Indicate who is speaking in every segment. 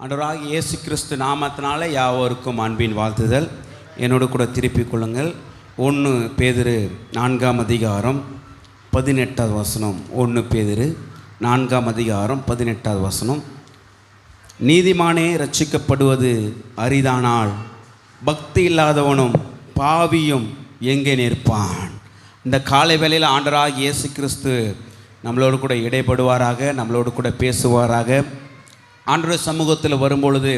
Speaker 1: ஆண்டவராகிய இயேசு கிறிஸ்து நாமத்தினால யாவருக்கும் அன்பின் வாழ்த்துதல். என்னோடு கூட திருப்பிக் கொள்ளுங்கள். 1 பேதுரு 4ஆம் அதிகாரம் 18வது வசனம். 1 பேதுரு 4ஆம் அதிகாரம் 18வது வசனம். நீதிமானே ரட்சிக்கப்படுவது அரிதானால் பக்தி இல்லாதவனும் பாவியும் எங்கே நிற்பான். இந்த காலை வேளையில் ஆண்டவராகிய இயேசு கிறிஸ்து நம்மளோடு கூட இடைப்படுவாராக, நம்மளோடு கூட பேசுவாராக. ஆண்டவர் சமூகத்தில் வரும்பொழுது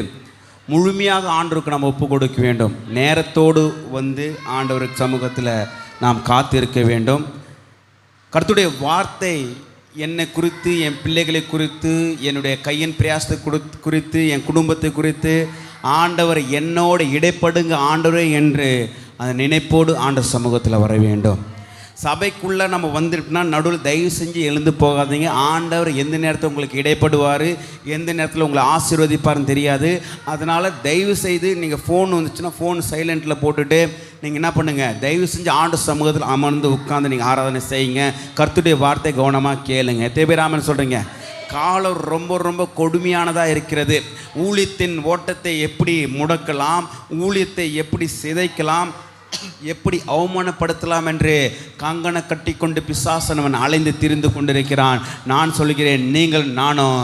Speaker 1: முழுமையாக ஆண்டவருக்கு நாம் ஒப்பு கொடுக்க வேண்டும். நேரத்தோடு வந்து ஆண்டவருக்கு சமூகத்தில் நாம் காத்திருக்க வேண்டும். கர்த்தருடைய வார்த்தை என்னை குறித்து, என் பிள்ளைகளை குறித்து, என்னுடைய கையின் பிரயாசத்தை குறித்து, என் குடும்பத்தை குறித்து ஆண்டவர் என்னோடு இடைப்படுங்க ஆண்டவரே என்று அந்த நினைப்போடு ஆண்டவர் சமூகத்தில் வர வேண்டும். சபைக்குள்ளே நம்ம வந்துட்டுனா நடுவில் தயவு செஞ்சு எழுந்து போகாதீங்க. ஆண்டவர் எந்த நேரத்தில் உங்களுக்கு இடைப்படுவார், எந்த நேரத்தில் உங்களை ஆசீர்வதிப்பார்னு தெரியாது. அதனால் தயவு செய்து நீங்கள் ஃபோன் வந்துச்சுன்னா ஃபோன் சைலண்ட்டில் போட்டுட்டு நீங்கள் என்ன பண்ணுங்கள், தயவு செஞ்சு ஆண்டு சமூகத்தில் அமர்ந்து உட்காந்து நீங்கள் ஆராதனை செய்யுங்க. கர்த்தருடைய வார்த்தை கவனமாக கேளுங்க. எத்தனை பேர் ஆமென் சொல்கிறீங்க? காலம் ரொம்ப கொடுமையானதாக இருக்கிறது. ஊழியத்தின் ஓட்டத்தை எப்படி முடக்கலாம், ஊழியத்தை எப்படி சிதைக்கலாம், எப்படி அவமானப்படுத்தலாம் என்று கங்கண கட்டி கொண்டு பிசாசனவன் அலைந்து திரிந்து கொண்டிருக்கிறான். நான் சொல்கிறேன், நீங்கள் நானும்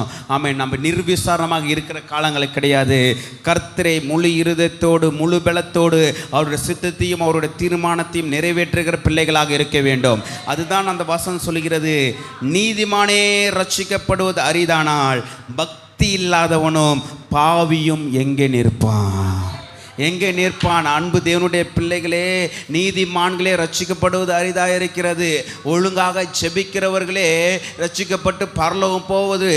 Speaker 1: நம்ம நிர்விசாரமாக இருக்கிற காலங்கள் கிடையாது. கர்த்தரை முழு இருதயத்தோடு முழு பலத்தோடு அவருடைய சித்தத்தையும் அவருடைய தீர்மானத்தையும் நிறைவேற்றுகிற பிள்ளைகளாக இருக்க வேண்டும். அதுதான் அந்த வசனம் சொல்கிறது. நீதிமானே ரட்சிக்கப்படுவது அரிதானால் பக்தி இல்லாதவனும் பாவியும் எங்கே நிற்பான். எங்கே நிற்பான்? அன்பு தேவனுடைய பிள்ளைகளே, நீதிமான்களே ரட்சிக்கப்படுவது அரிதாக இருக்கிறது. ஒழுங்காக செபிக்கிறவர்களே ரட்சிக்கப்பட்டு பரலோகம் போவது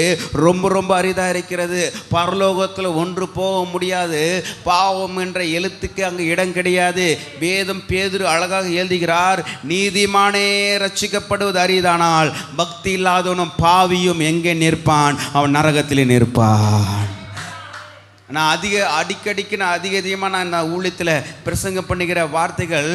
Speaker 1: ரொம்ப அரிதாக இருக்கிறது. பரலோகத்தில் ஒன்று போக முடியாது. பாவம் என்ற எழுத்துக்கு அங்கே இடம் கிடையாது. வேதம் பேதுரு அழகாக எழுதுகிறார், நீதிமானே ரட்சிக்கப்படுவது அரிதானால் பக்தி இல்லாதவனும் பாவியும் எங்கே நிற்பான்? அவன் நரகத்திலே நிற்பான். நான் அதிகமாக நான் ஊழியத்தில் பிரசங்கம் பண்ணுகிற வார்த்தைகள்,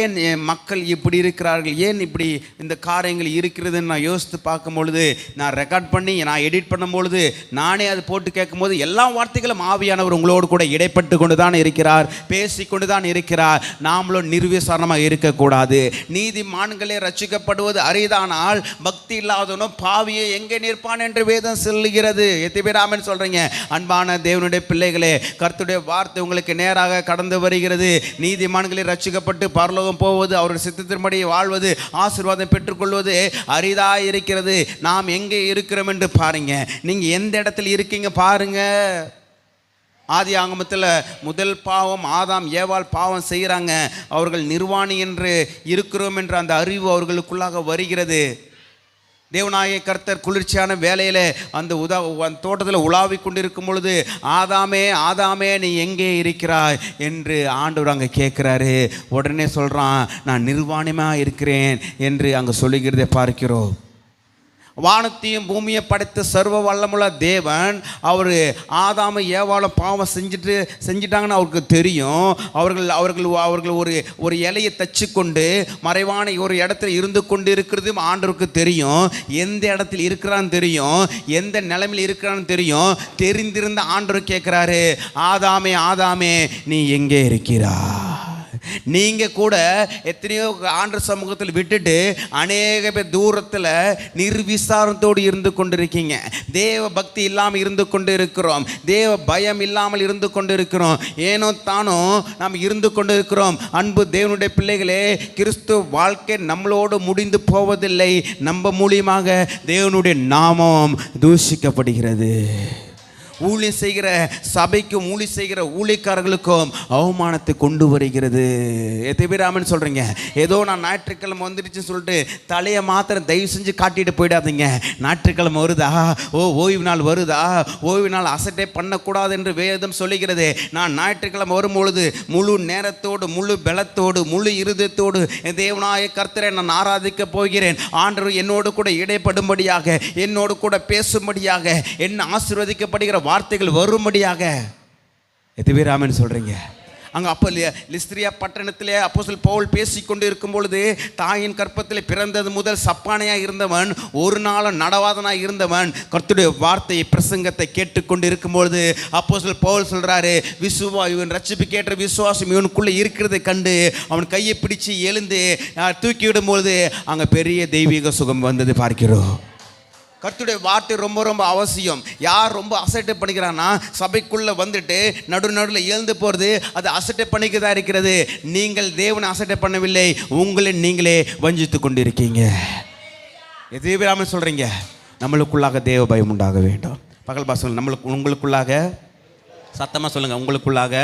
Speaker 1: ஏன் மக்கள் இப்படி இருக்கிறார்கள், ஏன் இப்படி இந்த காரியங்கள் இருக்கிறதுன்னு நான் யோசித்து பார்க்கும்பொழுது, நான் ரெக்கார்ட் பண்ணி நான் எடிட் பண்ணும்பொழுது நானே அது போட்டு கேட்கும்போது எல்லா வார்த்தைகளும் ஆவியானவர் உங்களோடு கூட இடைப்பட்டு கொண்டு தான் இருக்கிறார், பேசி கொண்டு தான் இருக்கிறார். நாமளும் நிர்விசாரமாக இருக்கக்கூடாது. நீதிமான்களே ரட்சிக்கப்படுவது அரிதானால் பக்தி இல்லாதவனும் பாவியை எங்கே நிற்பான் என்று வேதம் சொல்லுகிறது. எத்தனை பேர் ஆமென் சொல்கிறீங்க? அன்பான தேவனுடைய பிள்ளைகளே, கர்த்தருடைய வார்த்தை உங்களுக்கு நேராக கடந்து வருகிறது. நீதிமான்களை ரட்சிக்கப்பட்டு பரலோகம் போவது, அவருடைய சித்தத்தின்படி வாழ்வது, ஆசீர்வாதம் பெற்றுக்கொள்வது அரிதா இருக்கிறது. நாம் எங்கே இருக்கிறோம் என்று பாருங்க. நீங்க எந்த இடத்துல இருக்கீங்க பாருங்க. ஆதி ஆகமத்தில் முதல் பாவம் ஆதாம் ஏவாள் பாவம் செய்கிறாங்க. அவர்கள் நிர்வாணி என்று இருக்கிறோம் என்ற அந்த அறிவு அவர்களுக்குள்ளாக வருகிறது. தேவனாகிய கர்த்தர் குளிர்ச்சியான வேலையில் அந்த தோட்டத்தில் உலாவி கொண்டிருக்கும் பொழுது, ஆதாமே நீ எங்கே இருக்கிறாய் என்று ஆண்டவர் அங்கே கேட்குறாரு. உடனே சொல்கிறான், நான் நிர்வாணமாக இருக்கிறேன் என்று அங்கே சொல்லுகிறதை பார்க்கிறோம். வானத்தையும் பூமியை படைத்த சர்வ வல்லமுள்ள தேவன் அவர் ஆதாம ஏவாளும் பாவம் செஞ்சிட்டாங்கன்னு அவருக்கு தெரியும். அவர்கள் ஒரு இலையை தச்சு கொண்டு மறைவான ஒரு இடத்துல இருந்து கொண்டு இருக்கிறது ஆண்டவருக்கு தெரியும். எந்த இடத்துல இருக்கிறான்னு தெரியும், எந்த நிலைமையில் இருக்கிறான்னு தெரியும். தெரிந்திருந்த ஆண்டவர் கேட்குறாரு, ஆதாமே நீ எங்கே இருக்கிறாய்? நீங்கள் கூட எத்தனையோ ஆண்டவர் சமூகத்தில் விட்டுட்டு அநேக பேர் தூரத்தில் நிர்விசாரத்தோடு இருந்து கொண்டிருக்கீங்க. தேவ பக்தி இல்லாமல் இருந்து கொண்டு இருக்கிறோம். தேவ பயம் இல்லாமல் இருந்து கொண்டு இருக்கிறோம். ஏனோ தானோ நாம் இருந்து கொண்டு இருக்கிறோம். அன்பு தேவனுடைய பிள்ளைகளே, கிறிஸ்துவ வாழ்க்கை நம்மளோடு முடிந்து போவதில்லை. நம்ம மூலியமாக தேவனுடைய நாமம் தூஷிக்கப்படுகிறது. ஊழியம் செய்கிற சபைக்கும் ஊழியம் செய்கிற ஊழியக்காரர்களுக்கும் அவமானத்தை கொண்டு வருகிறது. எத்தனை பேர் ஆமென் சொல்கிறீங்க? ஏதோ நான் ஞாயிற்றுக்கிழமை வந்துடுச்சுன்னு சொல்லிட்டு தலையை மாத்திரம் தயவு செஞ்சு காட்டிட்டு போயிடாதீங்க. ஞாயிற்றுக்கிழமை வருதா, ஓய்வு நாள் வருதா, ஓய்வு நாள் அசட்டே பண்ணக்கூடாது என்று வேதம் சொல்லுகிறது. நான் ஞாயிற்றுக்கிழமை வரும்பொழுது முழு நேரத்தோடு முழு பலத்தோடு முழு இருதயத்தோடு தேவனாய கர்த்தரை நான் ஆராதிக்க போகிறேன். ஆண்டவர் என்னோடு கூட இடைப்படும்படியாக, என்னோடு கூட பேசும்படியாக, என்ன ஆசீர்வதிக்கப்படுகிற வார்த்தைகள் வரும்படியாக. எத்தனை பேர் ஆமென் சொல்றீங்க? அங்கே அப்போ லிஸ்திரியா பட்டணத்திலே அப்போஸ்தலன் பவுல் பேசிக்கொண்டு இருக்கும் பொழுது, தாயின் கற்பத்தில் பிறந்தது முதல் சப்பானையாக இருந்தவன், ஒரு நாளும் நடவாதனாக இருந்தவன், கர்த்தருடைய வார்த்தையை பிரசங்கத்தை கேட்டுக்கொண்டு இருக்கும்பொழுது அப்போஸ்தலன் பவுல் சொல்கிறாரு, இவன் ரட்சிப்புக்கு ஏற்ற விசுவாசம் இவனுக்குள்ளே இருக்கிறதை கண்டு அவன் கையை பிடிச்சு எழுந்து தூக்கி விடும்பொழுது அங்கே பெரிய தெய்வீக சுகம் வந்தது பார்க்கிறோம். கர்த்தருடைய வார்த்தை ரொம்ப ரொம்ப அவசியம். யார் ரொம்ப அசட்டை பண்ணிக்கிறான்னா, சபைக்குள்ளே வந்துட்டு நடுவில் எழுந்து போகிறது, அது அசட்டை பண்ணிக்கதான் இருக்கிறது. நீங்கள் தேவனை அசட்டை பண்ணவில்லை, உங்களை நீங்களே வஞ்சித்து கொண்டு இருக்கீங்க. எதிராமல் சொல்கிறீங்க, நம்மளுக்குள்ளாக தேவ பயம் உண்டாக வேண்டும். பகல் பாசம் உங்களுக்குள்ளாக, சத்தமாக சொல்லுங்கள், உங்களுக்குள்ளாக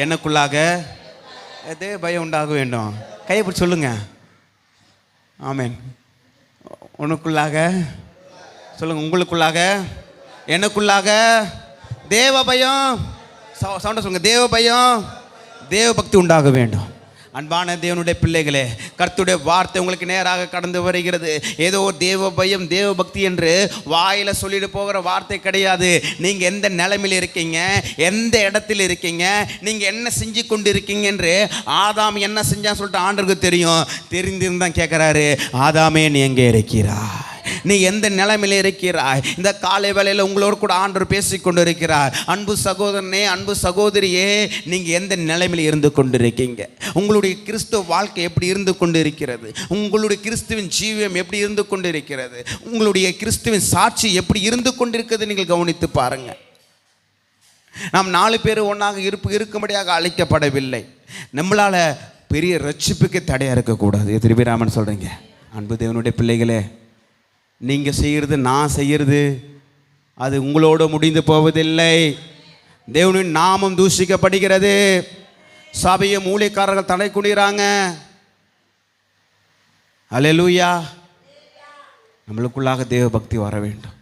Speaker 1: எனக்குள்ளாக தேவ பயம் உண்டாக வேண்டும். கையை பிடிச்சி சொல்லுங்க. ஆமென். உனக்குள்ளாக சொல்லுங்க, உங்களுக்குள்ளாக எனக்குள்ளாக தேவ பயம், சவுண்டை சொல்லுங்க, தேவ பயம், தேவ பக்தி உண்டாக வேண்டும். அன்பான தேவனுடைய பிள்ளைகளே, கர்த்தருடைய வார்த்தை உங்களுக்கு நேராக கடந்து வருகிறது. ஏதோ தேவ பயம் தேவ பக்தி என்று வாயில் சொல்லிட்டு போகிற வார்த்தை கிடையாது. நீங்கள் எந்த நிலைமையில் இருக்கீங்க, எந்த இடத்துல இருக்கீங்க, நீங்கள் என்ன செஞ்சு கொண்டு இருக்கீங்க என்று ஆதாம் என்ன செஞ்சான்னு சொல்லிட்டு ஆண்டவருக்கு தெரியும். தெரிந்திருந்தான் கேட்குறாரு, ஆதாமே நீ எங்கே இருக்கிறாய், நீ எந்த நிலைமையில் இருக்கிறாய்? இந்த காலை வேளையில் உங்களோடு கூட ஆண்டவர் பேசிக்கொண்டு இருக்கிறார். அன்பு சகோதரனே, அன்பு சகோதரியே, நீங்கள் எந்த நிலைமையில் இருந்து கொண்டு இருக்கீங்க? உங்களுடைய கிறிஸ்துவ வாழ்க்கை எப்படி இருந்து கொண்டு இருக்கிறது? உங்களுடைய கிறிஸ்துவின் ஜீவியம் எப்படி இருந்து கொண்டு இருக்கிறது? உங்களுடைய கிறிஸ்துவின் சாட்சி எப்படி இருந்து கொண்டிருக்கிறது? நீங்கள் கவனித்து பாருங்கள். நாம் 4 பேர் ஒன்றாக இருக்கும்படியாக அழைக்கப்படவில்லை. நம்மளால் பெரிய ரட்சிப்புக்கு தடையாக இருக்கக்கூடாது. எதிரி பேராமன் சொல்கிறீங்க. அன்பு தேவனுடைய பிள்ளைகளே, நீங்கள் செய்கிறது, நான் செய்கிறது, அது உங்களோடு முடிந்து போவதில்லை. தேவனின் நாமம் தூஷிக்கப்படுகிறது. சபையும் ஊழியக்காரர்கள் தடை குடிறாங்க. அல்லேலூயா. நம்மளுக்குள்ளாக தேவ பக்தி வர வேண்டும்.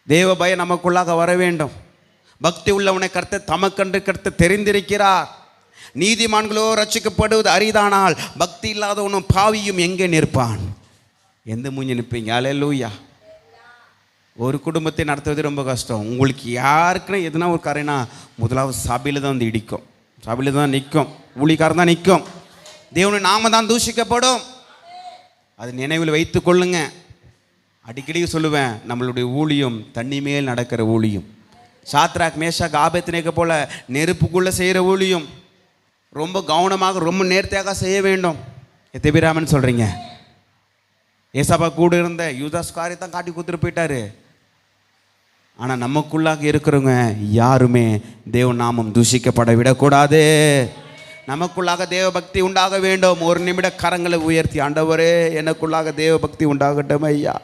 Speaker 1: தேவ பயம் நமக்குள்ளாக வர வேண்டும். பக்தி உள்ளவனை கர்த்தர் தமக்கென்று கர்த்தர் தெரிந்திருக்கிறார். நீதிமான்களோ ரட்சிக்கப்படுவது அரிதானால் பக்தி இல்லாதவனும் பாவியும் எங்கே நிற்பான்? எந்த மூஞ்சி நிற்பீங்க? அல்லேலூயா. ஒரு குடும்பத்தை நடத்துவது ரொம்ப கஷ்டம். உங்களுக்கு யாருக்குன்னா எதுனா ஒரு காரியனா முதலாவது சபையில் தான் வந்து இடிக்கும், சபையில் தான் நிற்கும், ஊழியக்காரன் தான் நிற்கும். தேவனுடைய நாம தான் தூஷிக்கப்படும். அது நினைவில் வைத்து கொள்ளுங்க. அடிக்கடி சொல்லுவேன், நம்மளுடைய ஊழியம் தண்ணி மேல் நடக்கிற ஊழியம். சாத்ராக் மேஷாக் ஆபேத்நேகோ போல நெருப்புக்குள்ளே செய்கிற ஊழியம். ரொம்ப கவனமாக, ரொம்ப நேர்த்தியாக செய்ய வேண்டும். எத்தபிராமன் சொல்கிறீங்க. ஏசாப்பா கூட இருந்த யூதாஸ் காரியத்தான் காட்டி கொடுத்துட்டு போயிட்டாரு. ஆனால் நமக்குள்ளாக இருக்கிறவங்க யாருமே தேவ நாமம் தூஷிக்கப்பட விடக்கூடாது. நமக்குள்ளாக தேவ பக்தி உண்டாக வேண்டும். ஒரு நிமிட கரங்களை உயர்த்தி, ஆண்டவரே எனக்குள்ளாக தேவ பக்தி உண்டாகட்டும் ஐயா,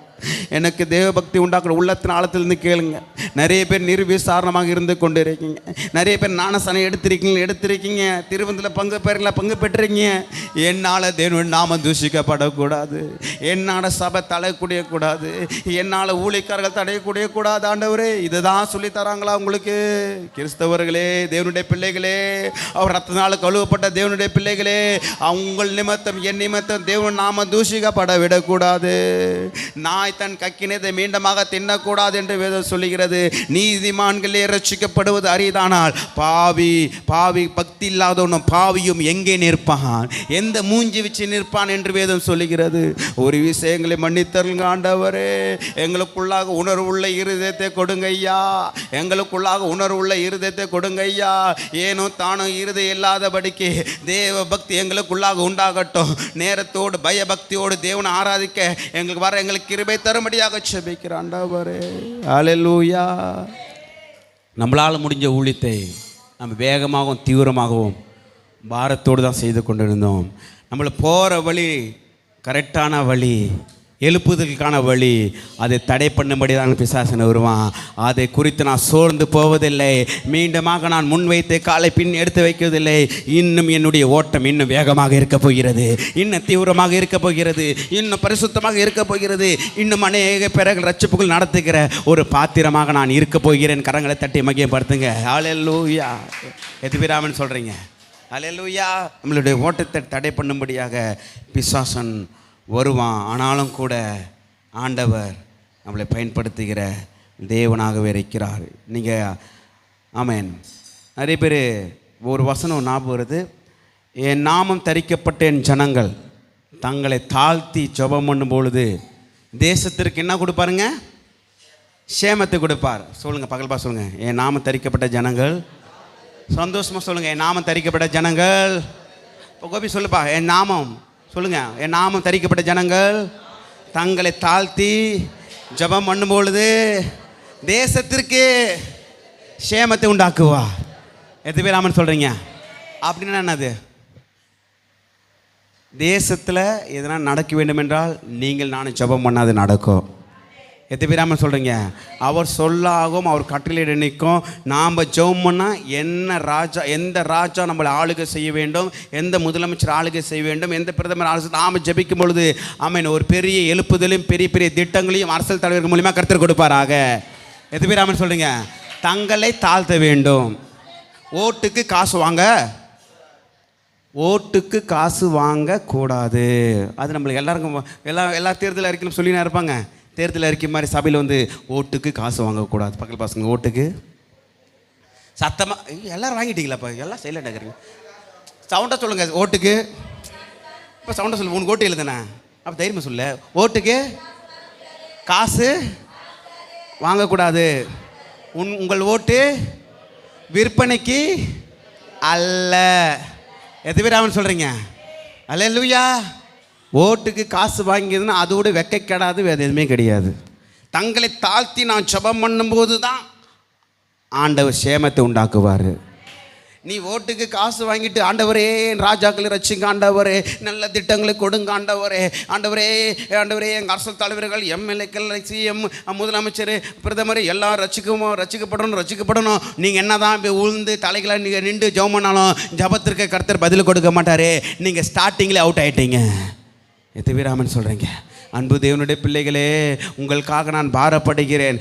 Speaker 1: எனக்கு தேவ பக்தி உண்டாக்குற உள்ளத்தின் ஆழத்திலிருந்து கேளுங்க. நிறைய பேர் நிர்விசாரணமாக இருந்து கொண்டு இருக்கீங்க. நிறைய பேர் ஞானஸ்நானம் எடுத்திருக்கீங்க. திருவந்தில் பங்கு பெற்றிருக்கீங்க. என்னால் தேவனுடைய நாமம் தூஷிக்கப்படக்கூடாது. என்னால் சபை தலையக்கூடியக்கூடாது. என்னால் ஊழியக்காரர்கள் தடையக்கூடியக்கூடாது. ஆண்டவரே, இதை தான் சொல்லித்தராங்களா உங்களுக்கு? கிறிஸ்தவர்களே, தேவனுடைய பிள்ளைகளே, அவர் ரத்தத்தினால் கழுவப்பட்ட தேவனுடைய பிள்ளைகளே, உங்கள் நிமித்தம் என் நிமித்தம் தேவன் நாம தூஷிக்கப்பட விடக்கூடாது. நாய் தன் கக்கினதை மீண்டுமாக தின்னக்கூடாது என்று வேதம் சொல்லுகிறது. நீதிமான்களே ரட்சிக்கப்படுவது அரிதானால் பாவி பக்தி இல்லாதவனும் பாவியும் எங்கே நிற்பான்? எந்த மூஞ்சி வச்சு நிற்பான் என்று வேதம் சொல்லுகிறது. ஒரு விஷயங்களை மன்னித்தருங்க ஆண்டவரே. எங்களுக்குள்ளாக உணர்வுள்ள இருதயத்தை கொடுங்க ஐயா. எங்களுக்குள்ளாக உணர்வுள்ள இருதயத்தை கொடுங்க ஐயா. ஏனோ தானோ இருதயம் இல்லாதபடிக்கு தேவ பக்தி எங்களுக்குள்ளாக உண்டாகட்டும். நேரத்தோடு பயபக்தியோடு தேவனை ஆராதிக்க எங்களுக்கு கிருபை தரும்படியாக ஜெபிக்கிறேன் ஆண்டவரே. அல்லேலூயா. நம்மளால் முடிஞ்ச ஊழியத்தை நம்ம வேகமாகவும் தீவிரமாகவும் பாரத்தோடு தான் செய்து கொண்டிருந்தோம். நம்மளை போகிற வழி கரெக்டான வழி, எழுப்புதலுக்கான வழி, அதை தடை பண்ணும்படி தான் பிசாசன் வருவான். அதை குறித்து நான் சோர்ந்து போவதில்லை. மீண்டுமாக நான் முன்வைத்த காலை பின் எடுத்து வைக்கவில்லை. இன்னும் என்னுடைய ஓட்டம் இன்னும் வேகமாக இருக்க போகிறது, இன்னும் தீவிரமாக இருக்க போகிறது, இன்னும் பரிசுத்தமாக இருக்க போகிறது. இன்னும் அநேக பிறகு ரட்சிப்புகள் நடத்துகிற ஒரு பாத்திரமாக நான் இருக்க போகிறேன். கரங்களை தட்டி மகிமைப்படுத்துங்க. அல்லேலூயா. எதுபிராமன் சொல்கிறீங்க. அல்லேலூயா. நம்மளுடைய ஓட்டத்தை தடை பண்ணும்படியாக பிசாசன் வருவான். ஆனாலும் கூட ஆண்டவர் நம்மளை பயன்படுத்துகிற தேவனாகவே இருக்கிறார். நீங்கள் ஆமென். நிறைய பேர் ஒரு வசனம் ஞாபகம் வருது. என் நாமம் தரிக்கப்பட்ட என் ஜனங்கள் தங்களை தாழ்த்தி ஜெபம் பண்ணும் பொழுது தேசத்திற்கு என்ன கொடுப்பாருங்க? சேமத்தை கொடுப்பார். சொல்லுங்கள், பகல்பா சொல்லுங்கள். என் நாமம் தரிக்கப்பட்ட ஜனங்கள், சந்தோஷமாக சொல்லுங்கள். என் நாமம் தரிக்கப்பட்ட ஜனங்கள். இப்போ கோபி சொல்லுப்பா, என் நாமம் சொல்லுங்கள். என் நாமம் தரிக்கப்பட்ட ஜனங்கள் தங்களை தாழ்த்தி ஜெபம் பண்ணும் பொழுது தேசத்திற்கு சேமத்தை உண்டாக்குவா. எத்தனை பேர் ஆமன் சொல்கிறீங்க? அப்படின்னா என்னது? தேசத்தில் எதனா நடக்க வேண்டும் என்றால் நீங்கள் நானும் ஜெபம் பண்ணாது நடக்கும். எத்தனை பேர் ஆமன் சொல்கிறீங்க? அவர் சொல்லாகும், அவர் கட்டளையிட நிற்கும். நாம் ஜெபம் பண்ணால் எந்த ராஜா நம்மளை ஆளுகை செய்ய வேண்டும், எந்த முதலமைச்சர் ஆளுகை செய்ய வேண்டும், எந்த பிரதமர் ஆளுகை, நாம் ஜெபிக்கும் பொழுது ஆமீன் ஒரு பெரிய எழுப்புதலையும் பெரிய பெரிய திட்டங்களையும் அரசியல் தலைவர்கள் மூலிமா கர்த்தர் கொடுப்பாராக. எத்தனை பேர் ஆமன் சொல்கிறீங்க? தங்களை தாழ்த்த வேண்டும். ஓட்டுக்கு காசு வாங்கக்கூடாது. அது நம்மளுக்கு எல்லாருக்கும் எல்லா தேர்தல் அறிக்கையிலும் சொல்லினா இருப்பாங்க. தேர்தல் அறிக்கை மாதிரி சபையில் வந்து ஓட்டுக்கு காசு வாங்கக்கூடாது. பக்கத்தில் பசங்க ஓட்டுக்கு சத்தமாக எல்லோரும் வாங்கிட்டீங்களாப்பா? எல்லாம் சைலண்டாக இருக்கிறீங்க. சவுண்டாக சொல்லுங்கள். ஓட்டுக்கு இப்போ சவுண்டாக சொல்லு. உனக்கு ஓட்டு எழுதுண்ணே அப்போ தைரியமாக சொல்ல. ஓட்டுக்கு காசு வாங்கக்கூடாது. உங்கள் ஓட்டு விற்பனைக்கு அல்ல. எது பேர் அவன் சொல்கிறீங்க? அல்லேலூயா. ஓட்டுக்கு காசு வாங்கியதுன்னா அதோடு வெக்க கெடாது, வேறு எதுவுமே கிடையாது. தங்களை தாழ்த்தி நான் ஜெபம் பண்ணும்போது தான் ஆண்டவர் சேமத்தை உண்டாக்குவார். நீ ஓட்டுக்கு காசு வாங்கிட்டு ஆண்டவரே ராஜாக்களை ரசிங்க, ஆண்டவரே நல்ல திட்டங்களை கொடுங்க, ஆண்டவரே எங்கள் அரசியல் தலைவர்கள், எம்எல்ஏக்கள், சிஎம், முதலமைச்சர், பிரதமர் எல்லாம் ரசிக்கப்படணும். நீங்கள் என்ன தான் உழுந்து தலைகளை நீங்கள் நின்று ஜெபம் பண்ணாலும் ஜெபத்திற்கு கர்த்தர் பதில் கொடுக்க மாட்டார். நீங்கள் ஸ்டார்டிங்கில் அவுட் ஆகிட்டீங்க. எத்தனை பேர் ஆமென் சொல்கிறீங்க? அன்பு தேவனுடைய பிள்ளைகளே, உங்களுக்காக நான் பாரப்படுகிறேன்.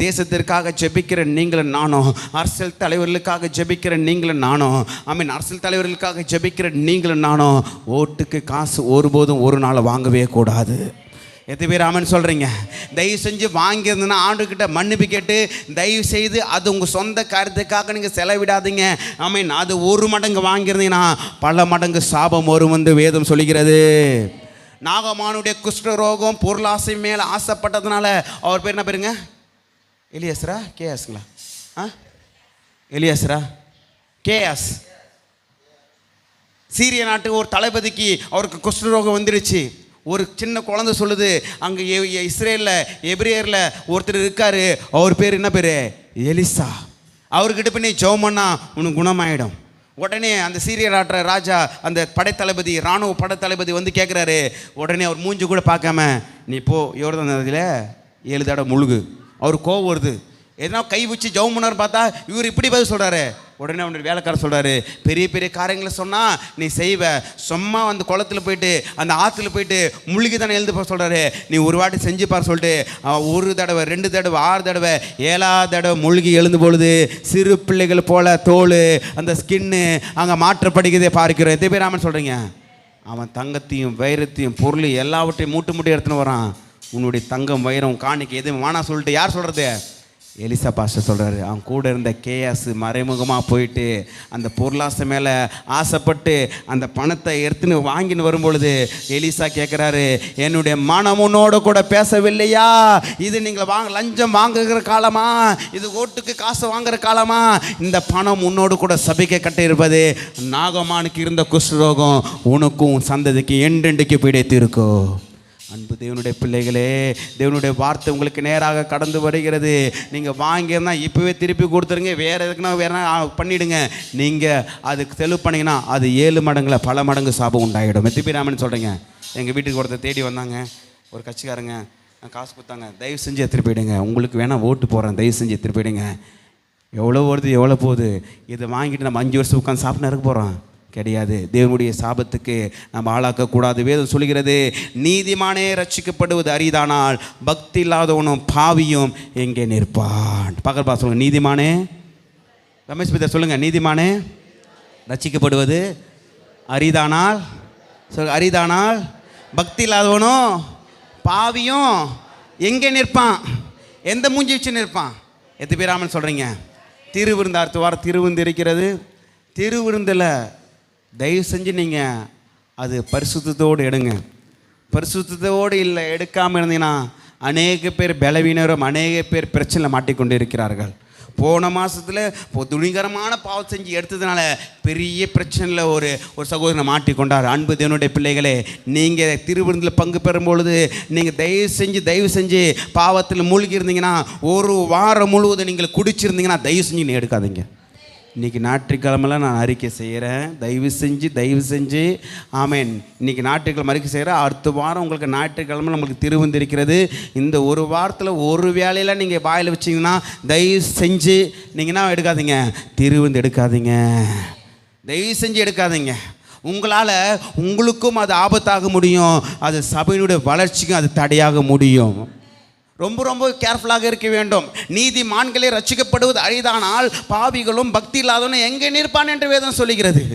Speaker 1: தேசத்திற்காக ஜெபிக்கிறேன் நீங்களும் நானும். அரசியல் தலைவர்களுக்காக ஜெபிக்கிறேன் நீங்களும் நானும். அரசியல் தலைவர்களுக்காக ஜெபிக்கிறேன் நீங்களும் நானும். ஓட்டுக்கு காசு ஒருபோதும் ஒரு நாள் வாங்கவே கூடாது. எத்தனை பேர் ஆமென் சொல்கிறீங்க? தயவு செஞ்சு வாங்கியிருந்ததுன்னா ஆண்டுக்கிட்ட மன்னிப்பு கேட்டு தயவு செய்து அது உங்கள் சொந்த காரியத்துக்காக நீங்கள் செலவிடாதீங்க. ஆமென். அது ஒரு மடங்கு வாங்கியிருந்தீங்கன்னா பல மடங்கு சாபம் வரும் என்று வேதம் சொல்லுகிறது. நாகமானுடைய குஷ்டரோகம் பொருளாசை மேலே ஆசைப்பட்டதுனால அவர் பேர் என்ன பேருங்க? எலியாஸ்ரா கேஎஸ்ங்களா? எலியாஸ்ரா கேஎஸ். சீரிய நாட்டுக்கு ஒரு தளபதிக்கு அவருக்கு குஷ்டரோகம் வந்துடுச்சு. ஒரு சின்ன குழந்தை சொல்லுது, அங்கே இஸ்ரேலில் எபிரேயரில் ஒருத்தர் இருக்கார், அவர் பேர் என்ன பேர்? எலிசா. அவர்கிட்ட போய் நீ ஜெபம் பண்ணா உனக்கு குணமாயிடும். உடனே அந்த சீரிய நாட்டு ராஜா, அந்த படைத்தளபதி, இராணுவ படைத்தளபதி வந்து கேட்குறாரு. உடனே அவர் மூஞ்சி கூட பார்க்காம நீ போ யோர்தான் நதியில் 7 தடவை முழுகு. அவர் கோவம் வருது. எதனா கை வச்சு ஜெபம் பண்ணார்னு பார்த்தா இவர் இப்படி பதில் சொல்கிறாரு. உடனே அவனுடைய வேலைக்காரர் சொல்கிறாரு, பெரிய பெரிய காரியங்களை சொன்னால் நீ செய்வ, சும்மா அந்த குளத்தில் போயிட்டு அந்த ஆற்றுல போயிட்டு முழுகி தானே எழுந்து போக சொல்கிறாரு. நீ ஒரு வாட்டி செஞ்சுப்பார் சொல்லிட்டு 1 தடவை 2 தடவை 6 தடவை 7ஆவது தடவை முழுகி எழுந்து பொழுது சிறு பிள்ளைகள் போல தோல் அந்த ஸ்கின்னு அங்கே மாற்றப்படுகிறதே பார்க்கிறோம். எத்தனை பேர் ஆமென் சொல்கிறீங்க? அவன் தங்கத்தையும் வைரத்தையும் பொருள் எல்லாவற்றையும் மூட்டு எடுத்துன்னு வரான். உன்னுடைய தங்கம் வைரம் காணிக்கை எதுவும் வானா சொல்லிட்டு யார் சொல்கிறது? எலிசா பாஸ்டர் சொல்கிறாரு. அவன் கூட இருந்த கேஎஸ் மறைமுகமாக போயிட்டு அந்த பொருளாசை மேலே ஆசைப்பட்டு அந்த பணத்தை எடுத்துன்னு வாங்கின்னு வரும்பொழுது எலிசா கேட்குறாரு, என்னுடைய மனம் உன்னோடு கூட பேசவில்லையா? இது நீங்கள் லஞ்சம் வாங்குகிற காலமா? இது ஓட்டுக்கு காசு வாங்குகிற காலமா? இந்த பணம் உன்னோடு கூட சபைக்கு கட்டியிருப்பது நாகமானுக்கு இருந்த குஷ்டரோகம் உனக்கும் சந்ததிக்கு என்றென்றைக்கு பிடித்து இருக்கும். அன்பு தேவனுடைய பிள்ளைகளே, தேவனுடைய வார்த்தை உங்களுக்கு நேராக கடந்து வருகிறது. நீங்கள் வாங்கியிருந்தா இப்போவே திருப்பி கொடுத்துருங்க. வேறு எதுக்குன்னா பண்ணிவிடுங்க. நீங்கள் அதுக்கு செலவு பண்ணிங்கன்னா அது 7 மடங்குல பல மடங்கு சாபம் உண்டாகிடும். எத்திப்பிராமன்னு சொல்கிறீங்க. எங்கள் வீட்டுக்கு ஒருத்தர் தேடி வந்தாங்க, ஒரு கட்சிக்காரங்க காசு கொடுத்தாங்க. தயவு செஞ்சு எடுத்துகிட்டு போயிடுங்க, உங்களுக்கு வேணால் ஓட்டு போகிறேன், தயவு செஞ்சு எடுத்துகிட்டு போயிடுங்க. எவ்வளோ வருது எவ்வளோ போகுது, இதை வாங்கிட்டு நம்ம 5 வருஷம் உட்காந்து சாப்பிட்டு இருக்க போகிறோம் கிடையாது. தேவனுடைய சாபத்துக்கு நம்ம ஆளாக்கக்கூடாது. வேதம் சொல்கிறது, நீதிமானே ரட்சிக்கப்படுவது அரிதானால் பக்தி இல்லாதவனும் பாவியும் எங்கே நிற்பான். பக்கல் பாச சொல்லுங்கள், நீதிமானே. ரமேஷ் பிதா சொல்லுங்கள், நீதிமானே ரட்சிக்கப்படுவது அரிதானால் அரிதானால் பக்தி இல்லாதவனும் பாவியும் எங்கே நிற்பான்? எந்த மூஞ்சி வச்சு நிற்பான்? எத்தனை பேர் ஆமென் சொல்கிறீங்க? திருவிருந்து அடுத்த வாரம் திருவிருந்து இருக்கிறது. திருவிருந்தில் தயவு செஞ்சு நீங்கள் அது பரிசுத்தத்தோடு எடுங்க. பரிசுத்தத்தோடு இல்லை எடுக்காமல் இருந்தீங்கன்னா அநேக பேர் பலவீனரும் அநேக பேர் பிரச்சனை மாட்டிக்கொண்டு இருக்கிறார்கள். போன மாதத்தில் துணிகரமான பாவம் செஞ்சு எடுத்ததுனால பெரிய பிரச்சனையில் ஒரு சகோதரனை மாட்டிக்கொண்டார். அன்பு தேவனுடைய பிள்ளைகளே, நீங்கள் திருவிருந்தில் பங்கு பெறும் பொழுது நீங்கள் தயவு செஞ்சு பாவத்தில் மூழ்கி இருந்தீங்கன்னா, ஒரு வாரம் முழுவதும் நீங்கள் குடிச்சிருந்தீங்கன்னா தயவு செஞ்சு நீ எடுக்காதீங்க. இன்றைக்கி ஞாயிற்றுக்கிழமெல்லாம் நான் அறிக்கை செய்கிறேன். தயவு செஞ்சு ஆமேன். இன்றைக்கி ஞாயிற்றுக்கிழமை அறிக்கை செய்கிறேன். அடுத்த வாரம் உங்களுக்கு ஞாயிற்றுக்கிழமை நம்மளுக்கு திருவிருந்து இருக்கிறது. இந்த ஒரு வாரத்தில் ஒரு வேலையில் நீங்கள் வாயில் வச்சிங்கன்னா தயவு செஞ்சு நீங்கன்னா எடுக்காதீங்க, திருவிருந்து எடுக்காதீங்க, தயவு செஞ்சு எடுக்காதீங்க. உங்களுக்கும் அது ஆபத்தாக முடியும், அது சபையினுடைய வளர்ச்சிக்கும் அது தடையாக முடியும். ரொம்ப கேர்ஃபுல்லாக இருக்க வேண்டும். நீதிமான்களே ரட்சிக்கப்படுவது அரிதானால் பாவிகளும் பக்தி இல்லாதவனும் எங்கே நிற்பான் என்று வேதம் சொல்லுகிறது.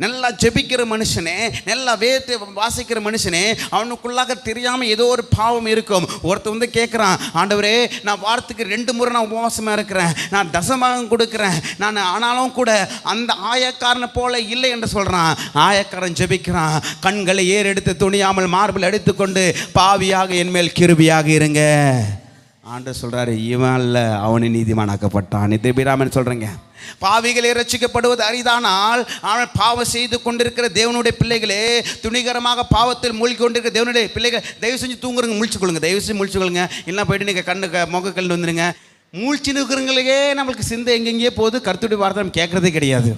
Speaker 1: நல்லா ஜெபிக்கிற மனுஷனே, நல்லா வேதத்தை வாசிக்கிற மனுஷனே, அவனுக்குள்ளாக தெரியாமல் ஏதோ ஒரு பாவம் இருக்கும். ஒருத்தர் கேட்குறான், ஆண்டவரே நான் வாரத்துக்கு 2 முறை நான் உபவாசமாக இருக்கிறேன், நான் தசமாக கொடுக்குறேன், நான் ஆனாலும் கூட அந்த ஆயக்காரனை போல இல்லை என்று சொல்கிறான். ஆயக்காரன் ஜெபிக்கிறான், கண்களை ஏறெடுத்து துணியாமல் மார்பில் எடுத்துக்கொண்டு பாவியாக என்மேல் கிருபியாக இருங்க. ஆண்டவர் சொல்கிறாரு, இவன் அல்ல அவனை நீதிமானாக்கப்பட்டான். நித்தியபிராமன் சொல்கிறேங்க. பாவிகளை ரட்சிக்கப்படுவது அரிதானால் அவன் பாவம் செய்து கொண்டிருக்கிற தேவனுடைய பிள்ளைகளே, துணிகரமாக பாவத்தில் மூழ்கி கொண்டிருக்கிற தேவனுடைய பிள்ளைகள் தயவு செஞ்சு தூங்குறங்க, முழிச்சுக்கொள்ளுங்க, தயவு செஞ்சு முழிச்சுக்கொள்ளுங்க. இல்லை போய்ட்டு நீங்கள் முக கல் வந்துடுங்க. மூழ்ச்சி நிற்கிறவங்களுக்கே நம்மளுக்கு சிந்தை எங்கெங்கேயே போகுது. கர்த்தருடைய வார்த்தை நம்ம கேட்குறதே கிடையாது.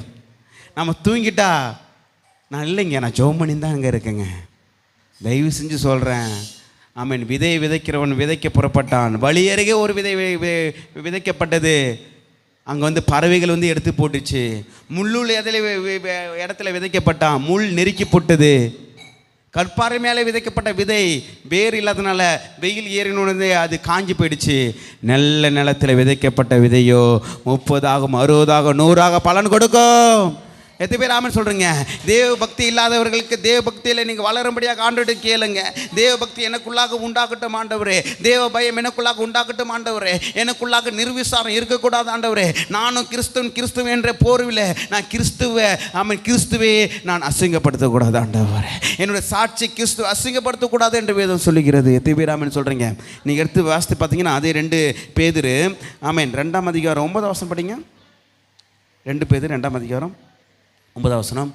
Speaker 1: நம்ம தூங்கிட்டா நான் இல்லைங்க, நான் ஜெபம் பண்ணி தான் அங்கே இருக்கேங்க. தயவு செஞ்சு சொல்கிறேன், ஆமீன். விதை விதைக்கிறவன் விதைக்க புறப்பட்டான். வழி அருகே ஒரு விதை விதைக்கப்பட்டது. அங்கே பறவைகள் எடுத்து போட்டுச்சு. முள்ளுள்ள இடத்துல விதைக்கப்பட்டான், முள் நெருக்கி போட்டது. கற்பாறை மேலே விதைக்கப்பட்ட விதை வேறு இல்லாதனால வெயில் ஏறினோடனே அது காஞ்சி போயிடுச்சு. நல்ல நிலத்தில் விதைக்கப்பட்ட விதையோ 30ஆகும் 60ஆகும் 100ஆக பலன் கொடுக்கும். எத்தனை பேர் ஆமென் சொல்கிறீங்க? தேவ பக்தி இல்லாதவர்களுக்கு தேவ பக்தியில் நீங்கள் வளரும்படியாக ஆண்டவர்கிட்ட கேளுங்க. தேவ பக்தி எனக்குள்ளாக உண்டாக்கட்டும் ஆண்டவரே, தேவ பயம் எனக்குள்ளாக உண்டாக்கட்டும் ஆண்டவரே, எனக்குள்ளாக நிர்விசாரம் இருக்கக்கூடாது ஆண்டவரே. நானும் கிறிஸ்துவ என்ற போர்வில் நான் கிறிஸ்துவே நான் அசிங்கப்படுத்தக்கூடாது ஆண்டவரே. என்னுடைய சாட்சி கிறிஸ்துவ அசிங்கப்படுத்தக்கூடாது என்று வேதம் சொல்லுகிறது. எத்தனை பேர் ஆமென் சொல்கிறீங்க? நீங்கள் எடுத்து வாசித்து பார்த்தீங்கன்னா அதே 2 பேதுரு ஆமென் 2ஆம் அதிகாரம் 9ஆம் வசனம் படிங்க. 2 பேதுரு 2ஆம் அதிகாரம் 9ஆம் வசனம்.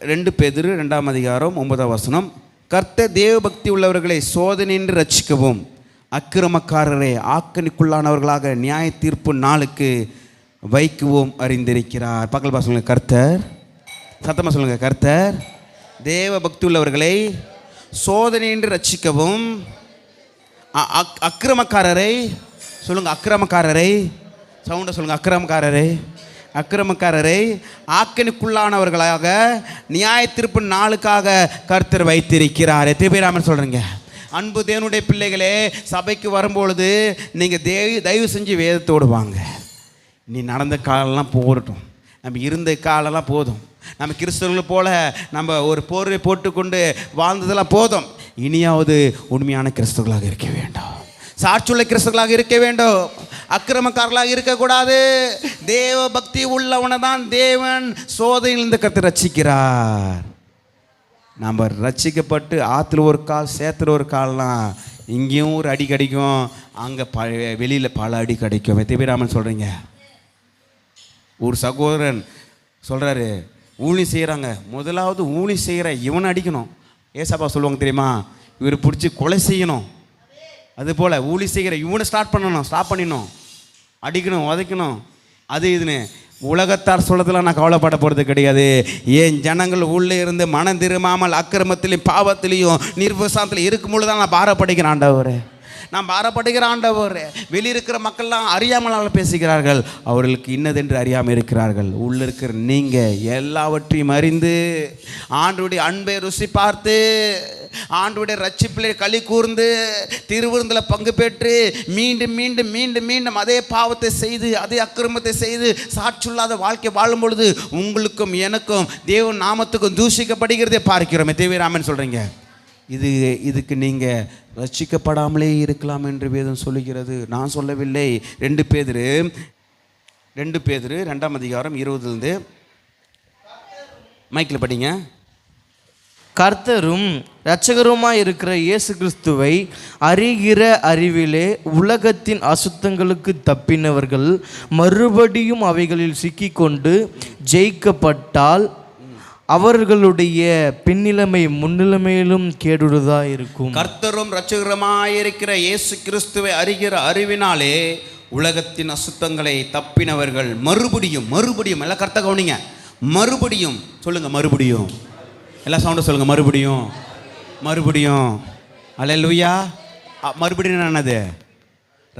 Speaker 1: 2 பேதுரு 2ஆம் அதிகாரம் 9ஆம் வசனம். கர்த்தர் தேவ பக்தி உள்ளவர்களை சோதனையின்றி ரட்சிக்கவும் அக்கிரமக்காரரை ஆக்கணிக்குள்ளானவர்களாக நியாய தீர்ப்பு நாளுக்கு வைக்கவும் அறிந்திருக்கிறார். பக்கல் சொல்லுங்கள், கர்த்தர். சத்தமாக சொல்லுங்கள், கர்த்தர் தேவ பக்தி உள்ளவர்களை சோதனையின்றி ரட்சிக்கவும் அக்கிரமக்காரரை சொல்லுங்கள், அக்கிரமக்காரரை சவுண்டை சொல்லுங்கள், அக்கிரமக்காரரை ஆக்கணிக்குள்ளானவர்களாக நியாய தீர்ப்பு நாளுக்காக கர்த்தர் வைத்திருக்கிறார். எத்தனை பேர் ஆமென் சொல்கிறீங்க? அன்பு தேவனுடைய பிள்ளைகளே, சபைக்கு வரும்பொழுது நீங்கள் தயவு செஞ்சு வேதத்தோடு வாங்க. நீ நடந்த காலெல்லாம் போகட்டும், நம்ம இருந்த காலெல்லாம் போதும். நம்ம கிறிஸ்தவர்கள் போல நம்ம ஒரு போர்வை போட்டுக்கொண்டு வாழ்ந்ததெல்லாம் போதும். இனியாவது உண்மையான கிறிஸ்தவர்களாக இருக்க வேண்டும், சாட்சியுள்ள கிறிஸ்தவர்களாக இருக்க வேண்டும், அக்கிரமக்காரர்களாக இருக்கக்கூடாது. தேவ பக்தி உள்ளவனை தான் தேவன் சோதனையிலிருந்து கர்த்தர் ரட்சிக்கிறார். நம்ம ரட்சிக்கப்பட்டு ஆற்றுல ஒரு கால் சேத்துல ஒரு கால்லாம் இங்கேயும் ஒரு அடி கிடைக்கும், அங்கே வெளியில் பல அடி கிடைக்கும். எத்தனை பேர் ஆமென் சொல்கிறீங்க? ஒரு சகோதரன் சொல்கிறாரு, ஊழி செய்கிறாங்க, முதலாவது ஊழி செய்கிற இவனை அடிக்கணும். ஏசாப்பா சொல்லுவாங்க தெரியுமா, இவர் பிடிச்சி கொலை செய்யணும். அதுபோல் ஊழி செய்கிற இவனை ஸ்டாப் பண்ணிடணும், அடிக்கணும், உதைக்கணும், அது இதுன்னு. உலகத்தார் சொல்லத்தில் நான் கவலைப்பட போகிறது கிடையாது. என் ஜனங்கள் உள்ளே இருந்து மனம் திரும்பாமல் அக்கிரமத்திலையும் பாவத்திலையும் நிர்வசாரத்தில் இருக்கும் பொழுது தான் நான் பாரப்படுகிறேன் ஆண்டவரே, நான் பாரப்படுகிறேன் ஆண்டவரே. வெளியிருக்கிற மக்கள்லாம் அறியாமல் பேசுகிறார்கள், அவர்களுக்கு இன்னதென்று அறியாமல் இருக்கிறார்கள். உள்ளே இருக்கிற நீங்கள் எல்லாவற்றையும் அறிந்து ஆண்டவருடைய அன்பை ருசி பார்த்து ஆண்டவருடைய ரட்சிப்பிலே களி கூர்ந்து திருவிருந்தில் பங்கு பெற்று மீண்டும் மீண்டும் மீண்டும் மீண்டும் அதே பாவத்தை செய்து அதே அக்கிரமத்தை செய்து சாட்சியுள்ளாத வாழ்க்கை வாழும் பொழுது உங்களுக்கும் எனக்கும் தேவன் நாமத்துக்கும் தூஷிக்கப்படுகிறதே பார்க்கிறோம். தேவராமன் சொல்கிறீங்க. இதுக்கு நீங்கள் ரட்சிக்கப்படாமலே இருக்கலாம் என்று வேதம் சொல்லுகிறது. நான் சொல்லவில்லை. 2 பேதுரு 2ஆம் அதிகாரம் 20 மைக்கில் படிங்க.
Speaker 2: கர்த்தரும் இரட்சகருமாய் இருக்கிற இயேசு கிறிஸ்துவை அறிகிற அறிவிலே உலகத்தின் அசுத்தங்களுக்கு தப்பினவர்கள் மறுபடியும் அவைகளில் சிக்கிக்கொண்டு ஜெயிக்கப்பட்டால் அவர்களுடைய பின்னிலைமை முன்னிலைமையிலும் கேடுள்ளதா இருக்கும்.
Speaker 1: கர்த்தரும் இரட்சகருமாயிருக்கிற இயேசு கிறிஸ்துவை அறிகிற அறிவினாலே உலகத்தின் அசுத்தங்களை தப்பினவர்கள் மறுபடியும் எல்லாம் கர்த்தர் கவனிங்க. மறுபடியும் சொல்லுங்க. மறுபடியும் எல்லாம் சவுண்டை சொல்லுங்க. மறுபடியும் அல்லேலூயா. மறுபடியும் என்னது?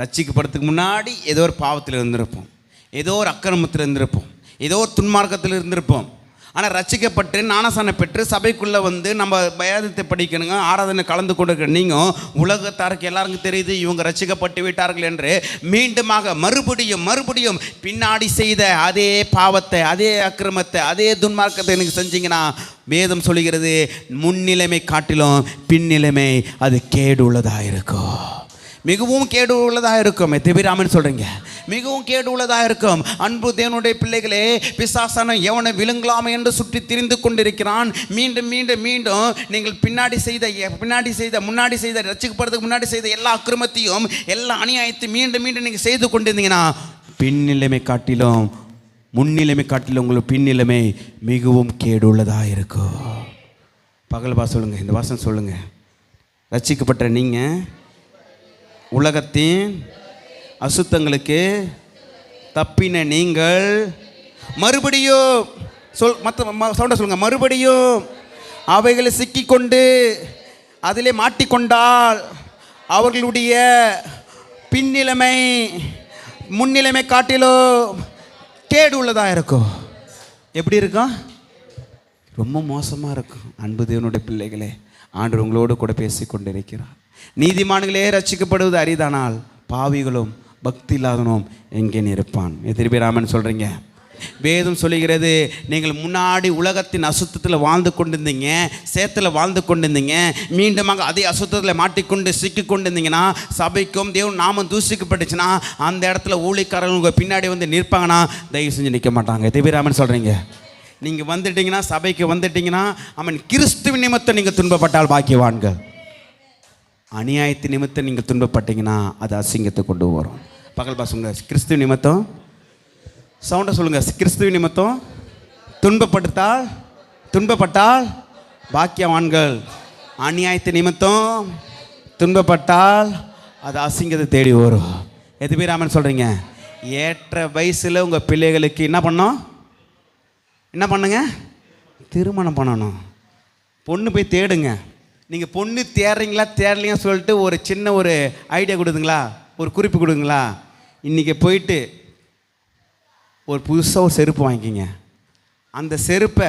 Speaker 1: ரட்சிக்கப்படுறதுக்கு முன்னாடி ஏதோ ஒரு பாவத்தில் இருந்திருப்போம், ஏதோ ஒரு அக்கிரமத்தில் இருந்திருப்போம், ஏதோ ஒரு துன்மார்க்கத்தில் இருந்திருப்போம். ஆனால் ரட்சிக்கப்பட்டு ஞானஸ்நானம் பெற்று சபைக்குள்ளே வந்து நம்ம வேதத்தை படிக்கணுங்க, ஆராதனை கலந்து கொண்டிருக்கிற நீங்கள் உலகத்தாருக்கு எல்லாருக்கும் தெரியுது இவங்க ரட்சிக்கப்பட்டு விட்டார்கள் என்று மீண்டுமாக மறுபடியும் பின்னாடி செய்த அதே பாவத்தை, அதே அக்கிரமத்தை, அதே துன்மார்க்கத்தை எனக்கு செஞ்சீங்கன்னா வேதம் சொல்லுகிறது முன்னிலைமை காட்டிலும் பின்னிலைமை அது கேடு உள்ளதாக இருக்கும். மிகவும் கேடு உள்ளதாக இருக்கும். எத்தனை சொல்கிறீங்க? மிகவும் கேடு உள்ளதாக இருக்கும். அன்பு தேவனுடைய பிள்ளைகளே, பிசாசான எவனை விழுங்கலாமே என்று சுற்றி திரிந்து கொண்டிருக்கிறான். மீண்டும் நீங்கள் முன்னாடி செய்த ரட்சிக்கப்படுறதுக்கு முன்னாடி செய்த எல்லா அக்கிரமத்தையும் எல்லா அநியாயத்தையும் மீண்டும் நீங்கள் செய்து கொண்டிருந்தீங்கன்னா பின்னிலைமை காட்டிலும் முன்னிலைமை காட்டிலும் உங்களுக்கு பின்னிலைமை மிகவும் கேடு உள்ளதாக இருக்கும். பகல் சொல்லுங்கள், இந்த வாசம் சொல்லுங்கள். ரட்சிக்கப்பட்ட நீங்கள் உலகத்தின் அசுத்தங்களுக்கு தப்பின நீங்கள் மறுபடியும் சொல்லுங்க. மறுபடியும் அவைகளை சிக்கிக்கொண்டு அதிலே மாட்டிக்கொண்டால் அவர்களுடைய பின்னிலைமை முன்னிலைமை காட்டிலும் கேடு உள்ளதாக இருக்கும். எப்படி இருக்கும்? ரொம்ப மோசமாக இருக்கும். அன்பு தேவனுடைய பிள்ளைகளே, ஆண்டவர் உங்களோடு கூட பேசி கொண்டிருக்கிறார். நீதிமான்களே ரட்சிக்கப்படுவது அரிதானால் பாவிகளும் பக்தி இல்லாதனும் எங்கே இருப்பான். எத்தனை பேர் ஆமென் சொல்கிறீங்க? வேதம் சொல்லுகிறது நீங்கள் முன்னாடி உலகத்தின் அசுத்தத்தில் வாழ்ந்து கொண்டிருந்தீங்க, சேத்தில் வாழ்ந்து கொண்டிருந்தீங்க, மீண்டுமாக அதே அசுத்தத்தில் மாட்டிக்கொண்டு சிக்கி கொண்டிருந்தீங்கன்னா சபைக்கும் தேவன் நாமம் தூசிக்கப்பட்டுச்சுன்னா அந்த இடத்துல ஊழியக்காரர்கள் உங்கள் பின்னாடி வந்து நிற்பாங்கன்னா தயவு செஞ்சு நிற்க மாட்டாங்க. எத்தனை பேர் ஆமென் சொல்கிறீங்க? நீங்கள் வந்துட்டீங்கன்னா, சபைக்கு வந்துட்டீங்கன்னா, அவன் கிறிஸ்துவின் நிமித்தம் நீங்கள் துன்பப்பட்டால் பாக்கியவான்கள். அநியாயத்தின் நிமித்தம் நீங்கள் துன்பப்பட்டீங்கன்னா அது அசிங்கத்தை கொண்டு வரும். பகல் பாசுங்க. கிறிஸ்துவ நிமித்தம் சவுண்டை சொல்லுங்கள். கிறிஸ்துவ நிமித்தம் துன்பப்பட்டால் பாக்கியவான்கள். அநியாயத்தின் நிமித்தம் துன்பப்பட்டால் அது அசிங்கத்தை தேடி வரும். எது பேர் ஆமென் சொல்கிறீங்க? ஏற்ற வயசில் உங்கள் பிள்ளைகளுக்கு என்ன பண்ணுங்க? திருமணம் பண்ணணும். பொண்ணு போய் தேடுங்க. நீங்கள் பொண்ணு தேடுறீங்களா தேடலைங்க சொல்லிட்டு ஒரு சின்ன ஒரு ஐடியா கொடுதுங்களா, ஒரு குறிப்பு கொடுங்களா. இன்றைக்கி போயிட்டு ஒரு புதுசாக ஒரு செருப்பு வாங்கிக்கிங்க. அந்த செருப்பை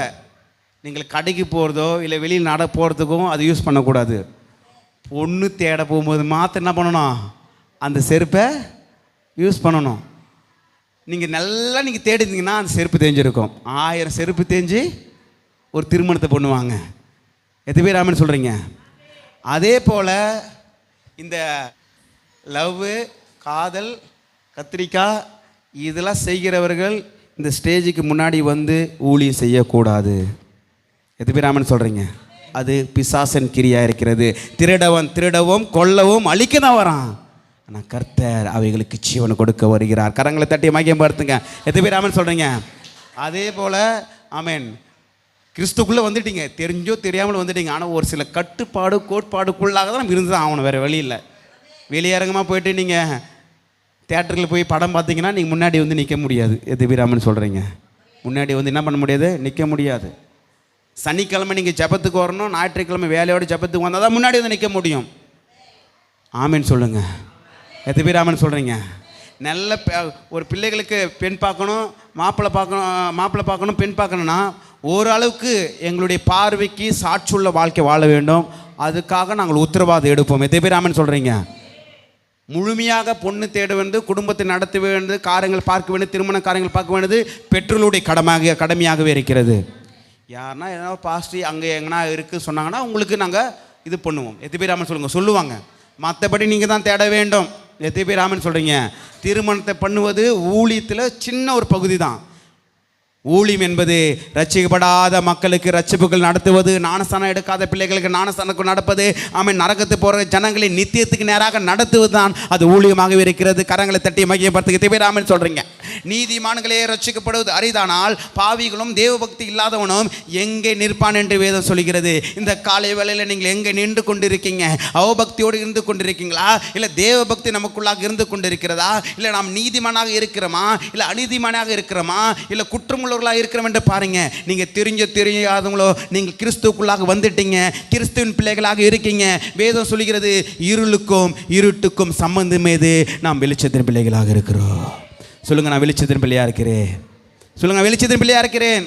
Speaker 1: நீங்கள் கடைக்கு போகிறதோ இல்லை வெளியில் நட போகிறதுக்கும் அது யூஸ் பண்ணக்கூடாது. பொண்ணு தேட போகும்போது மாற்ற என்ன பண்ணணும்? அந்த செருப்பை யூஸ் பண்ணணும். நீங்கள் தேடிந்தீங்கன்னா அந்த செருப்பு தேஞ்சிருக்கும். 1000 செருப்பு தேஞ்சு ஒரு திருமணத்தை பண்ணுவாங்க. எத்தனை பேர் ஆமென் சொல்கிறீங்க? அதே போல் இந்த லவ், காதல், கத்திரிக்காய் இதெல்லாம் செய்கிறவர்கள் இந்த ஸ்டேஜுக்கு முன்னாடி வந்து ஊழியம் செய்யக்கூடாது. எத்தனை பேர் ஆமென் சொல்கிறீங்க? அது பிசாசன் கிரியாக இருக்கிறது. திருடவும் கொல்லவும் அழிக்க தான் வரான். ஆனால் கர்த்தர் அவைகளுக்கு ஜீவனை கொடுக்க வருகிறார். கரங்களை தட்டி மகிமை படுத்துங்க. எத்தனை பேர் ஆமென் சொல்கிறீங்க? அதே போல் ஆமென், கிறிஸ்துக்குள்ளே வந்துட்டீங்க, தெரிஞ்சோ தெரியாமல் வந்துட்டீங்க. ஆனால் ஒரு சில கோட்பாடுக்குள்ளாக தான் நம்ம இருந்து தான் ஆகணும், வேறு வழி இல்லை. வெளியரங்கமாக போயிட்டு நீங்கள் தியேட்டரில் போய் படம் பார்த்தீங்கன்னா நீங்கள் முன்னாடி வந்து நிற்க முடியாது. எது பேராமன்னு சொல்கிறீங்க? முன்னாடி வந்து என்ன பண்ண முடியாது? நிற்க முடியாது. சனிக்கிழமை நீங்கள் ஜபத்துக்கு வரணும், ஞாயிற்றுக்கிழமை வேலையோடு ஜபத்துக்கு வந்தால் தான் முன்னாடி வந்து நிற்க முடியும். ஆமேன்னு சொல்லுங்கள். எத்தனை பேர் ஆமேன்னு சொல்கிறீங்க? நல்ல ஒரு பிள்ளைகளுக்கு பெண் பார்க்கணும், மாப்பிள்ளை பார்க்கணும், பெண் பார்க்கணுன்னா ஓரளவுக்கு எங்களுடைய பார்வைக்கு சாட்சியுள்ள வாழ்க்கை வாழ வேண்டும். அதுக்காக நாங்கள் உத்தரவாதம் எடுப்போம். எத்தனை பேர் ஆமேன்னு சொல்கிறீங்க? முழுமையாக பொண்ணு தேட வேண்டும், குடும்பத்தை நடத்த வேண்டும், காரியங்கள் பார்க்க வேண்டும், திருமண காரியங்கள் பார்க்க வேண்டியது பெற்றோருடைய கடமையாகவே இருக்கிறது. யாருன்னா ஏதாவது பாஸ்ட்ரி அங்கே எங்கன்னா இருக்குது சொன்னாங்கன்னா உங்களுக்கு நாங்கள் இது பண்ணுவோம். எத்தனை பேர் ஆமேன்னு சொல்லுங்கள்? சொல்லுவாங்க. மற்றபடி நீங்கள் தான் தேட வேண்டும். எத்தனை பேர் ஆமென் சொல்கிறீங்க? திருமணத்தை பண்ணுவது ஊழியத்தில் சின்ன ஒரு பகுதி தான். ஊழியம் என்பது ரட்சிக்கப்படாத மக்களுக்கு ரட்சிப்புகள் நடத்துவது, ஞானஸ்தானம் எடுக்காத பிள்ளைகளுக்கு ஞானஸ்தானம் நடப்பது, ஆமென், நரகத்து போகிற ஜனங்களை நித்தியத்துக்கு நேராக நடத்துவது தான் அது ஊழியமாகவே இருக்கிறது. கரங்களை தட்டி மகிமைப்படுத்துகிறதுக்கு பேர் ஆமென் சொல்கிறீங்க. நீதிமான்களே ரட்சிக்கப்படுவது அரிதானால் பாவிகளும் தேவபக்தி இல்லாதவனும் எங்கே நிற்பான் என்று வேதம் சொல்கிறது. இந்த காலை வேளையில் நீங்கள் எங்கே நின்று கொண்டிருக்கீங்க? அவபக்தியோடு இருந்து கொண்டிருக்கீங்களா? இல்லை தேவபக்தி நமக்குள்ளாக இருந்து கொண்டிருக்கிறதா? இல்லை நாம் நீதிமானாக இருக்கிறோமா? இல்லை அநீதிமானாக இருக்கிறோமா? இல்லை குற்றமுள்ளவர்களாக இருக்கிறோம் என்று பாருங்க. நீங்கள் தெரியாதவங்களோ நீங்கள் கிறிஸ்துவுக்குள்ளாக வந்துட்டீங்க, கிறிஸ்துவின் பிள்ளைகளாக இருக்கீங்க. வேதம் சொல்கிறது இருளுக்கும் இருட்டுக்கும் சம்பந்தம் ஏது? நாம் வெளிச்சத்தின் பிள்ளைகளாக இருக்கிறோம். சொல்லுங்க, நான் வெளிச்சத்தின் பிள்ளையா இருக்கிறேன். சொல்லுங்க, வெளிச்சத்தின் பிள்ளையா இருக்கிறேன்.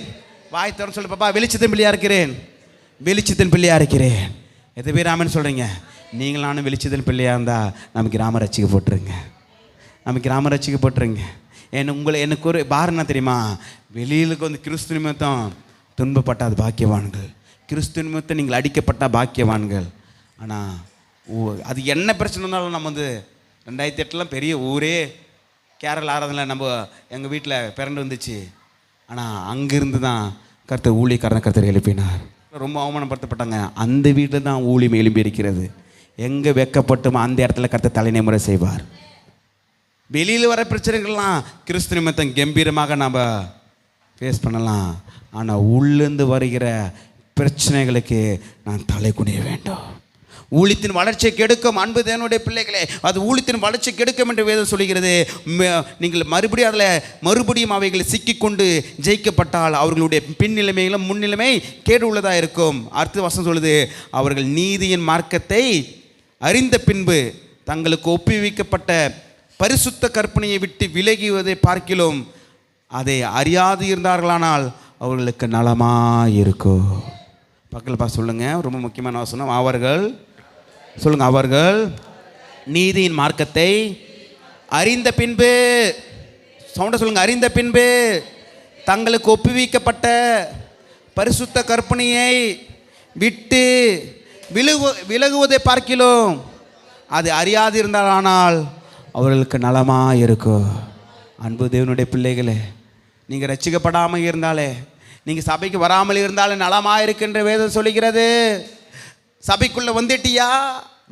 Speaker 1: வாய் திறந்து சொல்லு பாப்பா, வெளிச்சத்தின் பிள்ளையா இருக்கிறேன், வெளிச்சத்தின் பிள்ளையா இருக்கிறேன். எத்தனை பேர் ஆமென் சொல்கிறீங்க? நீங்கள் நானும் வெளிச்சத்தின் பிள்ளையாக இருந்தால் நமக்கு கிராம ரட்சிக்க போட்டுருங்க, நமக்கு கிராம ரட்சிக்க போட்டுருங்க. எனக்கு ஒரு பாரம் என்ன தெரியுமா? வெளியிலுக்கு வந்து கிறிஸ்து நிமித்தம் துன்பப்பட்டால் பாக்கியவான்கள், கிறிஸ்து நிமித்தம் நீங்கள் அடிக்கப்பட்டால் பாக்கியவான்கள். ஆனால் அது என்ன பிரச்சனை இருந்தாலும் நம்ம வந்து 2008 பெரிய ஊரே கேரள ஆராதனை நம்ம எங்கள் வீட்டில் பிறண்டு வந்துச்சு. ஆனால் அங்கேருந்து தான் கர்த்தர் ஊழியக்காரனை கர்த்தர் எழுப்பினார். ரொம்ப அவமானப்படுத்தப்பட்டாங்க. அந்த வீட்டில் தான் ஊழியம் எழுப்பி இருக்கிறது. எங்கே வெக்கப்பட்டுமோ அந்த இடத்துல கர்த்தர் தலைநமுறை செய்வார். வெளியில் வர பிரச்சனைகள்லாம் கிறிஸ்து நிமித்தம் கம்பீரமாக நம்ம ஃபேஸ் பண்ணலாம். ஆனால் உள்ளேருந்து வருகிற பிரச்சனைகளுக்கு நான் தலை குனிய வேண்டும். ஊழியத்தின் வளர்ச்சியை கெடுக்கும் அன்பு தேவனுடைய பிள்ளைகளே, அது ஊழியத்தின் வளர்ச்சி கெடுக்கும் என்று வேதம் சொல்கிறது. நீங்கள் மறுபடியும் அவைகளை சிக்கிக்கொண்டு ஜெயிக்கப்பட்டால் அவர்களுடைய பின்னிலைமைகளும் முன்னிலைமை கேடு உள்ளதாக இருக்கும். அடுத்த வசனம் சொல்லுது, அவர்கள் நீதியின் மார்க்கத்தை அறிந்த பின்பு தங்களுக்கு ஒப்புவிக்கப்பட்ட பரிசுத்த கற்பனையை விட்டு விலகுவதை பார்க்கிலும் அதை அறியாது இருந்தார்களானால் அவர்களுக்கு நலமாக இருக்கும். பக்கத்தில் பார்த்து சொல்லுங்கள், ரொம்ப முக்கியமான வசனம். அவர்கள் சொல்லுங்க, அவர்கள் நீதியின் மார்க்கத்தை அறிந்த பின்பு, சவுண்ட சொல்லுங்க, அறிந்த பின்பு தங்களுக்கு ஒப்புவிக்கப்பட்ட பரிசுத்த கற்பனையை விட்டு விலகுவதை பார்க்கிலும் அது அறியாது இருந்தால் அவர்களுக்கு நலமாக இருக்கும். அன்பு தேவனுடைய பிள்ளைகளே, நீங்கள் ரட்சிக்கப்படாமல் இருந்தாலே, நீங்கள் சபைக்கு வராமல் இருந்தாலே நலமாக இருக்கின்ற வேதம் சொல்லுகிறது. சபைக்குள்ளே வந்துட்டியா,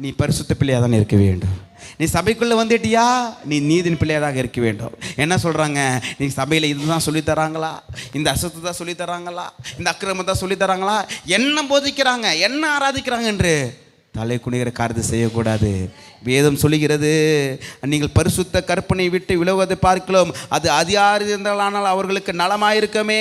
Speaker 1: நீ பரிசுத்த பிள்ளையாக தான் இருக்க வேண்டும். நீ சபைக்குள்ளே வந்துட்டியா, நீ நீதின் பிள்ளையாக இருக்க வேண்டும். என்ன சொல்கிறாங்க? நீ சபையில் இதுதான் சொல்லித்தராங்களா, இந்த அசத்தை தான் சொல்லித்தராங்களா, இந்த அக்கிரமத்தை தான் சொல்லித்தராங்களா, என்ன போதிக்கிறாங்க, என்ன ஆராதிக்கிறாங்க என்று தலை குனிகிற காரியத்தை செய்யக்கூடாது. வேதம் சொல்லுகிறது, நீங்கள் பரிசுத்த கற்பனை விட்டு விலகுவதை பார்க்கலாம், அது அதிகாரி இருந்தால் அவர்களுக்கு நலமாயிருக்கமே.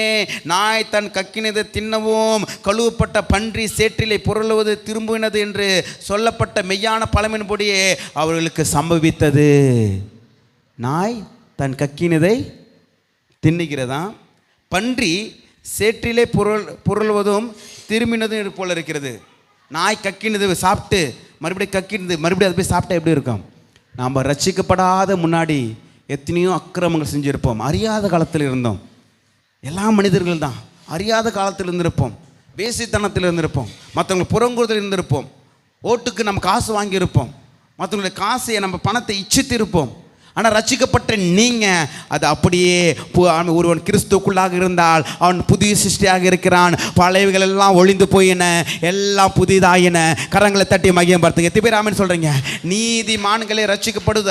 Speaker 1: நாய் தன் கக்கினதை தின்னவும் கழுவப்பட்ட பன்றி சேற்றிலே புரளுவது திரும்பினது என்று சொல்லப்பட்ட மெய்யான பழமையின்படியே அவர்களுக்கு சம்பவித்தது. நாய் தன் கக்கினதை தின்னுகிறதா, பன்றி சேற்றிலே புரளுவதும் திரும்பினதும் போல இருக்கிறது. நாய் கக்கினது சாப்பிட்டு மறுபடியும் கக்கினது மறுபடியும் அது போய் சாப்பிட்டா எப்படி இருக்கும்? நாம் ரட்சிக்கப்படாத முன்னாடி எத்தனையோ அக்கிரமங்கள் செஞ்சுருப்போம். அறியாத காலத்தில் இருந்தோம். எல்லா மனிதர்கள் தான் அறியாத காலத்தில் இருந்திருப்போம். வேசித்தனத்தில் இருந்திருப்போம். மற்றவங்களை புறங்குறுதல் இருந்திருப்போம். ஓட்டுக்கு நம்ம காசு வாங்கியிருப்போம். மற்றவங்களுடைய காசை நம்ம பணத்தை இச்சித்து இருப்போம். ஆனால் ரட்சிக்கப்பட்ட நீங்கள் அது அப்படியே, ஒருவன் கிறிஸ்துக்குள்ளாக இருந்தால் அவன் புதிய சிருஷ்டியாக இருக்கிறான். பழையவைகள் எல்லாம் ஒளிந்து போயின, எல்லாம் புதிதாயின. கரங்களை தட்டி மகியம் பார்த்துங்க. எத்தனை பேர் ஆமென் சொல்கிறீங்க? நீதிமான்களே ரட்சிக்கப்படுவது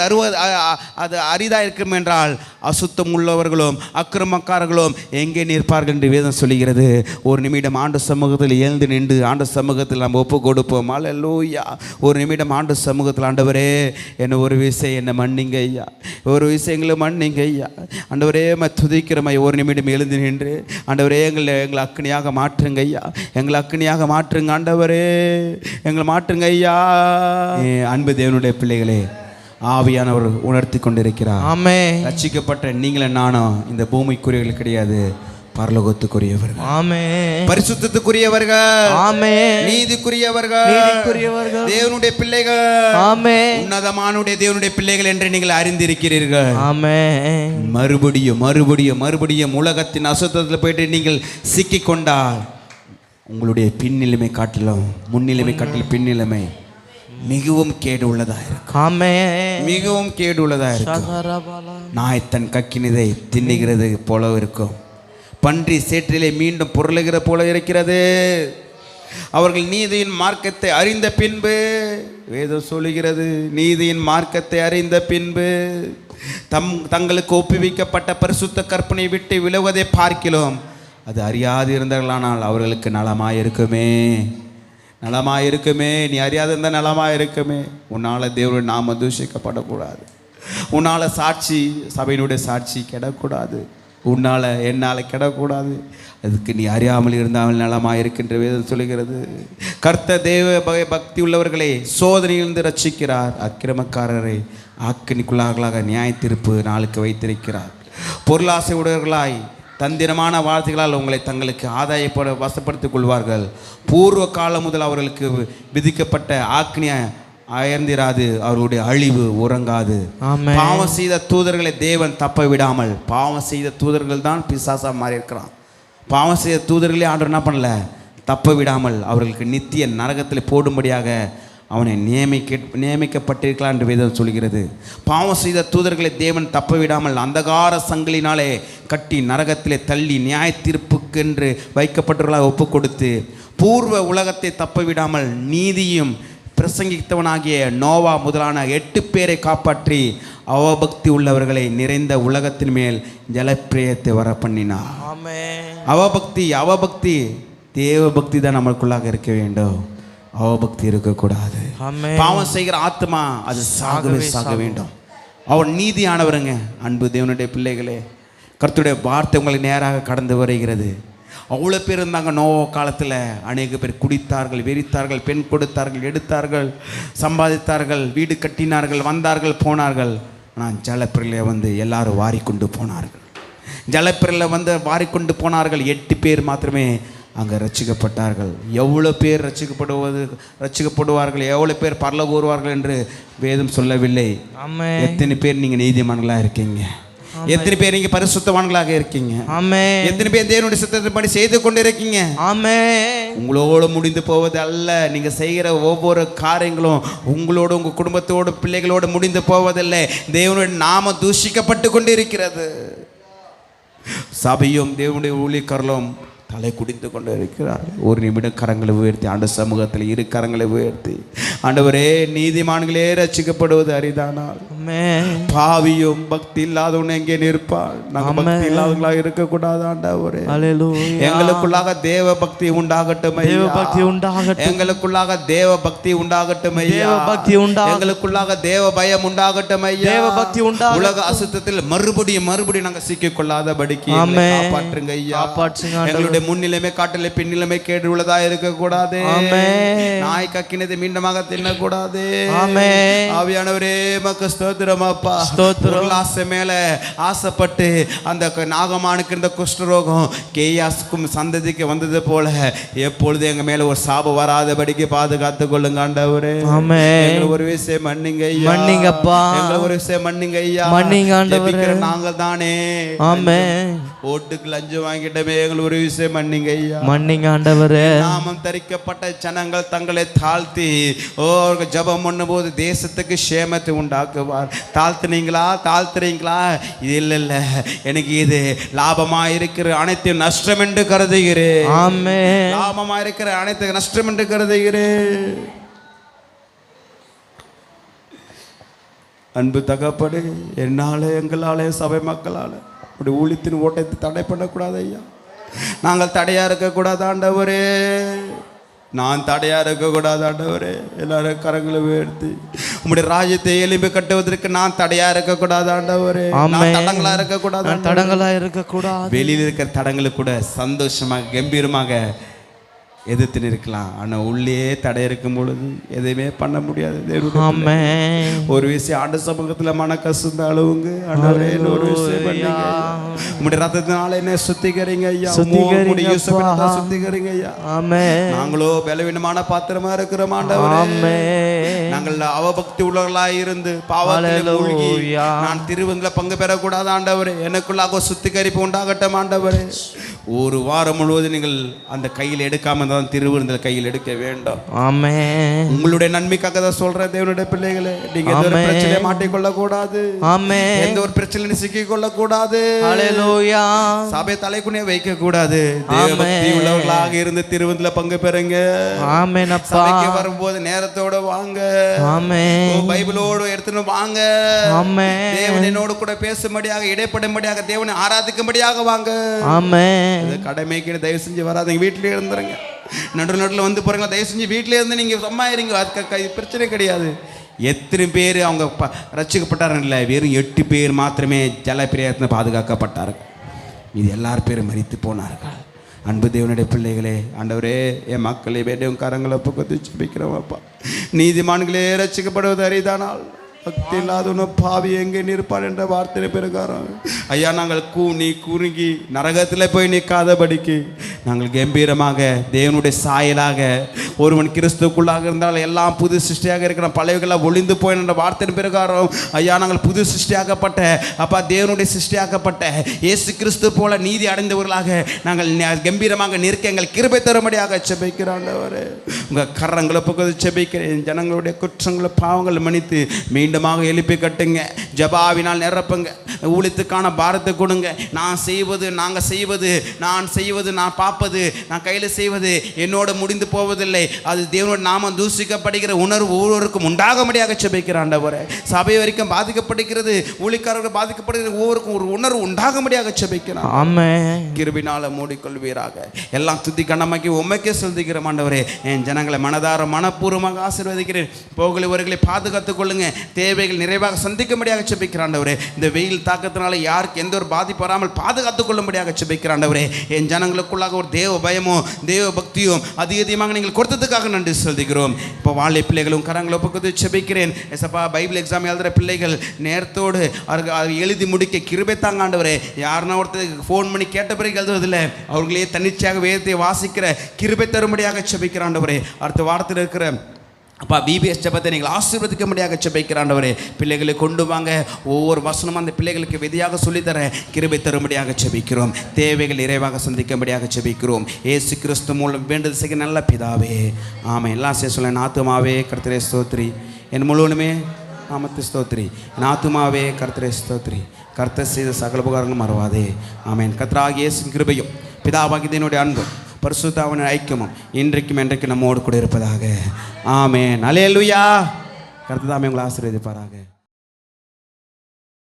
Speaker 1: அது அரிதாக இருக்கும் என்றால் அசுத்தம் உள்ளவர்களும் அக்கிரமக்காரர்களும் எங்கே நிற்பார்கள் என்று வேதம் சொல்லுகிறது. ஒரு நிமிடம் ஆண்டு சமூகத்தில் எழுந்து நின்று ஆண்டு சமூகத்தில் நம்ம ஒப்பு கொடுப்போம். அல்லேலூயா. ஒரு நிமிடம் ஆண்டு சமூகத்தில், ஆண்டவரே என்ன ஒரு விஷயம் என்ன மன்னிங்க ஐயா, ஒரு விஷயங்களை மன்னிங்க ஐயா, ஆண்டவரே துதிக்கிறமை. ஒரு நிமிடம் எழுந்து நின்று, ஆண்டவரே எங்களை அக்னியாக மாற்றுங்க ஐயா, எங்களை அக்னியாக மாற்றுங்க ஆண்டவரே, எங்களை மாற்றுங்க ஐயா. அன்பு தேவனுடைய பிள்ளைகளே, ஆவியானவர் உணர்த்தி கொண்டிருக்கிறார். ஆமென். ரட்சிக்கப்பட்ட நீங்களும் நானும் இந்த பூமிக்குரியவர்கள் கிடையாது, பரலோகத்துக்குரியவர்கள். ஆமென். பரிசுத்தத்துக்குரியவர்கள். ஆமென். நீதிக்குரியவர்கள். தேவனுடைய பிள்ளைகள். ஆமென். உன்னதமானுடைய தேவனுடைய பிள்ளைகள் என்று நீங்கள் அறிந்திருக்கிறீர்கள். ஆமென். மறுபடியும் மறுபடியும் மறுபடியும் உலகத்தின் அசுத்தத்தில் போயிட்டு நீங்கள் சிக்கிக்கொண்டால் உங்களுடைய பின்னிலைமை காட்டிலும் முன்னிலைமை காட்டிலும் பின்னிலைமை மிகவும் கேடு உள்ளதா இருக்கும்.
Speaker 2: ஆமென்.
Speaker 1: மிகவும் கேடு உள்ளதா இருக்கும். நாய் தன் கக்கினதை தின்னுகிறது போல இருக்கும். பன்றி சேற்றிலே மீண்டும் பொருளுகிற போல இருக்கிறது. அவர்கள் நீதியின் மார்க்கத்தை அறிந்த பின்பு, வேதம் சொல்லுகிறது, நீதியின் மார்க்கத்தை அறிந்த பின்பு தங்களுக்கு ஒப்புவிக்கப்பட்ட பரிசுத்த கற்பனை விட்டு விலகுவதை பார்க்கிறோம். அது அறியாது இருந்தார்களானால் அவர்களுக்கு நலமாயிருக்குமே, நலமாயிருக்குமே. நீ அறியாது இருந்தால் நலமாயிருக்குமே. உன்னால் தேவனுடைய நாம தூஷிக்கப்படக்கூடாது. உன்னால் சாட்சி, சபையினுடைய சாட்சி கெடக்கூடாது. உன்னால் என்னால் கெடக்கூடாது. அதுக்கு நீ அறியாமல் இருந்தால் நலமாக இருக்கின்ற வேதம் சொல்லுகிறது. கர்த்தர் தேவ பக்தி உள்ளவர்களை சோதனையிலிருந்து ரட்சிக்கிறார், அக்கிரமக்காரரை ஆக்கினிக்குள்ளார்களாக நியாய தீர்ப்பு நாளுக்கு வைத்திருக்கிறார். பொருளாசை உடையவர்களாய் தந்திரமான வார்த்தைகளால் உங்களை தங்களுக்கு ஆதாயப்பட வசப்படுத்திக் கொள்வார்கள். பூர்வ காலம் முதல் அவர்களுக்கு விதிக்கப்பட்ட ஆக்கினிய அயர்ந்திராது, அவர்களுடைய அழிவு உறங்காது. பாவம் செய்த தூதர்களை தேவன் தப்ப விடாமல், பாவம் செய்த தூதர்கள் தான் பிசாசா மாறி இருக்கிறான். பாவம் செய்த தூதர்களே ஆண்டவர் என்ன பண்ணல, தப்ப விடாமல் அவர்களுக்கு நித்திய நரகத்தில் போடும்படியாக அவனை நியமிக்கப்பட்டிருக்கலாம் என்று வேதம் சொல்கிறது. பாவம் செய்த தூதர்களை தேவன் தப்ப விடாமல் அந்தகார சங்கிலினாலே கட்டி நரகத்திலே தள்ளி நியாய தீர்ப்புக்கென்று வைக்கப்பட்டவர்களாக ஒப்பு கொடுத்து, பூர்வ உலகத்தை தப்ப விடாமல் நீதியும் பிரசங்கித்தவனாகிய நோவா முதலான 8 பேரை காப்பாற்றி அவபக்தி உள்ளவர்களை நிறைந்த உலகத்தின் மேல் ஜலப்பிரயத்தை வர பண்ணினார். அவபக்தி தேவ பக்தி தான் நம்மளுக்குள்ளாக இருக்க வேண்டும். அவபக்தி இருக்கக்கூடாது. பாவம் செய்கிற ஆத்மா அது சாக வேண்டும். அவன் நீதியானவருங்க. அன்பு தேவனுடைய பிள்ளைகளே, கர்த்தருடைய வார்த்தை உங்களை நேராக கடந்து வருகிறது. அவ்வளோ பேர் இருந்தாங்க நோவா காலத்தில். அநேக பேர் குடித்தார்கள், வெறித்தார்கள், பெண் கொடுத்தார்கள், எடுத்தார்கள், சம்பாதித்தார்கள், வீடு கட்டினார்கள், வந்தார்கள், போனார்கள். ஆனால் ஜலப்பிரளயம் வந்து எல்லாரும் வாரிக்கொண்டு போனார்கள். ஜலப்பிரளயம் வந்து வாரிக்கொண்டு போனார்கள். 8 பேர் மாத்திரமே அங்கே ரட்சிக்கப்பட்டார்கள். எவ்வளோ பேர் ரட்சிக்கப்படுவார்கள், எவ்வளோ பேர் பரலோகம் வருவார்கள் என்று வேதம் சொல்லவில்லை. எத்தனை பேர் நீங்கள் நீதிமான்களாக இருக்கீங்க? எத்தனை பேர் நீங்க பரிசுத்தவான்களாக இருக்கீங்க? ஆமென். எத்தனை பேர் தேவனுடைய சித்தத்தின்படி செய்து கொண்டு இருக்கீங்க? ஆமென். உங்களோடு முடிந்து போவது அல்ல. நீங்க செய்கிற ஒவ்வொரு காரியங்களும் உங்களோடு, உங்க குடும்பத்தோடு, பிள்ளைகளோடு முடிந்து போவதில்லை. தேவனுடைய நாம தூஷிக்கப்பட்டு கொண்டு இருக்கிறது. சபையும் தேவனுடைய ஊழியக்காரர்களும் தலை குடிந்து கொண்டு இருக்கிறார். ஒரு நிமிடம் கரங்களை உயர்த்தி ஆண்டு சமூகத்தில் 2 கரங்களை உயர்த்தி, ஆண்டவரே, நீதிமான்களே ரட்சிக்கப்படுவது அரிதானால் பாவியும் பக்தி இல்லாதவன் எங்கே நிற்பாள்? நாங்கள் பக்தி இல்லாதவர்களாக இருக்கக்கூடாது. ஆண்டவரே, எங்களுக்குள்ளாக தேவ பக்தி உண்டாகட்டும். எங்களுக்குள்ளாக தேவ பக்தி உண்டாகட்டும். எங்களுக்குள்ளாக தேவ பயம் உண்டாகட்டும். உலக அசுத்தத்தில் மறுபடியும் நாங்கள் சிக்கிக் கொள்ளாதபடிக்கு காப்பாற்றுங்க ஐயா. எங்களுடைய முன்னிலைமை காட்டிலே பின்னிலைமை கேடு உள்ளதா இருக்கக்கூடாது. நாய் கக்கினது மீண்டுமாக தின்னக்கூடாது. ஆவியானவரே, மக்கு ஸ்தோத்திரம் அப்பா. ஆசை மேல ஆசைப்பட்டு அந்த நாகமானுக்கு இருந்த குஷ்டரோகம் கேயாசுக்கும் சந்ததிக்கு வந்தது போல எப்பொழுது எங்க மேல ஒரு சாபம் வராதபடிக்கு பாதுகாத்து கொள்ளுங்க ஆண்டவரே. ஒரு விஷயம் மன்னிங்க ஐயா. மன்னிங்கப்பா. ஒரு விஷயம் மன்னிங்க ஐயா. மன்னிங்க ஆண்டவரே. நாங்கள் தானே ஓட்டுக்கு லஞ்சம் வாங்கிட்டமே. எங்களுக்கு ஒரு விஷயம் மன்னிங்க ஐயா. மன்னிங்க ஆண்டவரே. நாமம் தரிக்கப்பட்ட ஜனங்கள் தங்களை தாழ்த்தி ஜெபம் பண்ணும்போது தேசத்துக்கு சேமத்தை உண்டாக்குவார். தாழ்த்துறீங்களா? இது இல்ல, எனக்கு இது லாபமா இருக்கிற அனைத்தையும் நஷ்டம் என்று கருதுகிறேன். ஆமென். லாபமா இருக்கிற அனைத்து நஷ்டம் என்று கருதுகிறேன். அன்பு தகப்பனே, என்னாலே, எங்களாலே, சபை மக்களால அப்படி ஊழியத்தின் ஓட்டத்தை தடை பண்ணக்கூடாது ஐயா. நாங்கள் தடையா இருக்கக்கூடாது ஆண்டவரே. நான் தடையா இருக்கக்கூடாது ஆண்டவரே. எல்லாரும் கரங்களை உயர்த்தி உங்களுடைய ராஜ்யத்தை எலும்பி கட்டுவதற்கு நான் தடையா இருக்கக்கூடாது ஆண்டவரே. தடங்களா இருக்கக்கூடாது. வெளியில் இருக்கிற தடங்களுக்கு கூட சந்தோஷமாக கம்பீரமாக எதிர்த்து நிற்கலாம். ஆனால் உள்ளே தடை இருக்கும் பொழுது எதையுமே பண்ண முடியாது. ஒரு விஷயம் ஆண்டு சமூகத்தில் மன கசுந்த அளவுங்க ஆண்டவரே. ஒரு விஷயம் உங்களுடைய ரத்தத்தினால என்ன சுத்திகரிங்க ஐயா. சுத்திகரிங்க ஐயா. நாங்களோ பலவீனமான பாத்திரமா இருக்கிறோம் ஆண்டவரே. நாங்கள் அவபக்தி உள்ளவர்களாக இருந்து பாவத்தில் மூழ்கி நான் திருவங்களை பங்கு பெறக்கூடாது ஆண்டவரே. எனக்குள்ளாக சுத்திகரிப்பு உண்டாகட்டும் ஆண்டவரே. ஒரு வாரம் முழுவதும் நீங்கள் அந்த கையில் எடுக்காம தான் திருவிருந்தல் கையில் எடுக்க வேண்டும்.
Speaker 2: ஆமென்.
Speaker 1: உங்களுடைய நன்மைக்காக தான் சொல்றேன் தேவனுடைய பிள்ளைகளே, நீங்க எந்த ஒரு பிரச்சனையை மாட்டிக்கொள்ள கூடாது.
Speaker 2: ஆமென்.
Speaker 1: எந்த ஒரு பிரச்சனையும் சிக்கிக் கொள்ள கூடாது.
Speaker 2: ஹalleluya.
Speaker 1: சபை தலைக்குனே வைக்க கூடாது. தேவபக்தி உள்ளவர்களாக இருந்து திருவிருந்தல பங்கு பெறுங்க.
Speaker 2: ஆமென் அப்பா.
Speaker 1: சபைக்கு வரும்போது நேரத்தோட வாங்க.
Speaker 2: ஆமென்.
Speaker 1: பைபிளோடு எடுத்துட்டு வாங்க.
Speaker 2: ஆமென்.
Speaker 1: தேவனோடு கூட பேசும்படியாக, இடைப்படும்படியாக, தேவனை ஆராதிக்கும்படியாக வாங்க.
Speaker 2: ஆமென்.
Speaker 1: கடமைக்கு தயவு செஞ்சு வராதீங்க, வீட்டிலே இருந்துருங்க. நடுவில் வந்து போறீங்களா, தயவு செஞ்சு வீட்டிலே இருந்து நீங்க சும்மா இருங்க, அதுக்கு பிரச்சனை கிடையாது. எத்தனை பேர் அவங்க ரட்சிக்கப்பட்டார்கள் இல்லை, வெறும் 8 பேர் மாத்திரமே ஜலப்பிரயத்தில் பாதுகாக்கப்பட்டார்கள். இது எல்லார் பேரும் மரித்து போனார்கள். அன்பு தேவனுடைய பிள்ளைகளே, ஆண்டவரே என் மக்களை வேண்டிய கரங்களை பக்கத்து ஜெபிக்கிறோம்ப்பா. நீதிமான்களே ரட்சிக்கப்படுவது அரிதானால் பக்தி இல்லாத பாவி எங்கே நிற்பான் என்ற வார்த்தை பிரகாரம் ஐயா, நாங்கள் குறுகி நரகத்தில் போய் நிற்காதபடிக்கு நாங்கள் கம்பீரமாக தேவனுடைய சாயலாக ஒருவன் கிறிஸ்துக்குள்ளாக இருந்தால் எல்லாம் புது சிருஷ்டியாக இருக்கிற பழையவர்களாக ஒளிந்து போய் என்ற வார்த்தை பிரகாரம் ஐயா, நாங்கள் புது சிருஷ்டியாக்கப்பட்ட அப்பா தேவனுடைய சிருஷ்டியாக்கப்பட்ட இயேசு கிறிஸ்து போல நீதி அடைந்தவர்களாக நாங்கள் கம்பீரமாக நிற்க எங்கள் கிருபை தரும்படியாக செபிக்கிறாண்டவரே. உங்கள் கரங்களை பக்கத்து செபிக்கிறேன். ஜனங்களுடைய குற்றங்களை பாவங்களை மன்னித்து மீண்டுமாக எழுப்பி கட்டுங்க. ஜபாவினால் நிரப்புங்க. ஊழியத்துக்கான பாரத்தை கொடுங்க. நான் செய்வது நான் பார்ப்பது, நான் கையில் செய்வது என்னோட முடிந்து போவதில்லை. அது தேவனோட நாமம் தூசிக்கப்படுகிற உணர்வு ஒவ்வொருவருக்கும் உண்டாகும்படியாக செபிக்கிறார் ஆண்டவரே. சபை வரைக்கும் பாதிக்கப்படுகிறது, ஊழியக்காரர்கள் பாதிக்கப்படுகிற ஒவ்வொருக்கும் ஒரு உணர்வு உண்டாகும்படியாக செபிக்கிறார். ஆமென். கிருபையினால மூடிக்கொள்வீராக. எல்லாம் துதி கண்ணமாக்கி உம்மைக்கே செலுத்துகிறோம் ஆண்டவரே. என் ஜனங்களை மனதார மனப்பூர்வமாக ஆசீர்வதிக்கிறேன். போகிறவர்களை பாதுகாத்துக் கொள்ளுங்க. தேவைகள் நிறைவாக சந்திக்கும்படியாக செபிக்கிறார் ஆண்டவரே. இந்த வெயில் தாக்கத்தினால யாருக்கு எந்த ஒரு பாதிப்பு வராமல் பாதுகாத்துக் கொள்ளும்படியாக செபிக்கிறார் ஆண்டவரே. என் ஜனங்களுக்குள்ளாக ஒரு தேவ பயமும் தேவ பக்தியும் அதிகமாக நீங்கள் கொடுத்ததுக்காக நன்றி செலுத்துகிறோம். இப்போ வாழை பிள்ளைகளும் கரங்களை பக்கத்து செபிக்கிறேன். எசப்பா, பைபிள் எக்ஸாம் எழுதுகிற பிள்ளைகள் நேரத்தோடு எழுதி முடிக்க கிருபை தாங்க ஆண்டவரே. யாருன்னா ஒருத்தர் ஃபோன் பண்ணி கேட்ட பிறகு எழுதுவதில்லை, அவர்களே தன்னிச்சையாக வேதத்தை வாசிக்கிற கிருபை தரும்படியாக செபிக்கிற ஆண்டவரே. அடுத்த வாரத்தில் இருக்கிற அப்பா பிபிஎஸ் ஜபத்தை நீங்கள் ஆசீர்வதிக்கும்படியாக செபிக்கிறாண்டவரே. பிள்ளைகளை கொண்டு வாங்க. ஒவ்வொரு வசனமும் அந்த பிள்ளைகளுக்கு விதியாக சொல்லித்தர கிருபை தரும்படியாக செபிக்கிறோம். தேவைகள் நிறைவாக சந்திக்கும்படியாக செபிக்கிறோம். இயேசு கிறிஸ்து மூலம் வேண்டுதல் செய்ய நல்ல பிதாவே. ஆமாம். எல்லாம் சொல்ல ஆத்துமாவே கர்த்தரே ஸ்தோத்ரி, என் முழுவதுமே நாமத்தை ஸ்தோத்ரி. என் ஆத்துமாவே கர்த்தரே ஸ்தோத்ரி, கர்த்தர் செய்த சகல உபகாரங்களும் மறவாதே. ஆமேன். கர்த்தராகிய இயேசுவின் கிருபையும் பிதாவாகிய தேவனுடைய அன்பும் பரிசுத்தாவின் ஐக்கியமும் இன்றைக்கும் என்றைக்கும் நம்மோடு கூட இருப்பதாக. ஆமென். அல்லேலூயா. கர்த்தர் தாமே உங்களை ஆசீர்வதிப்பாராக.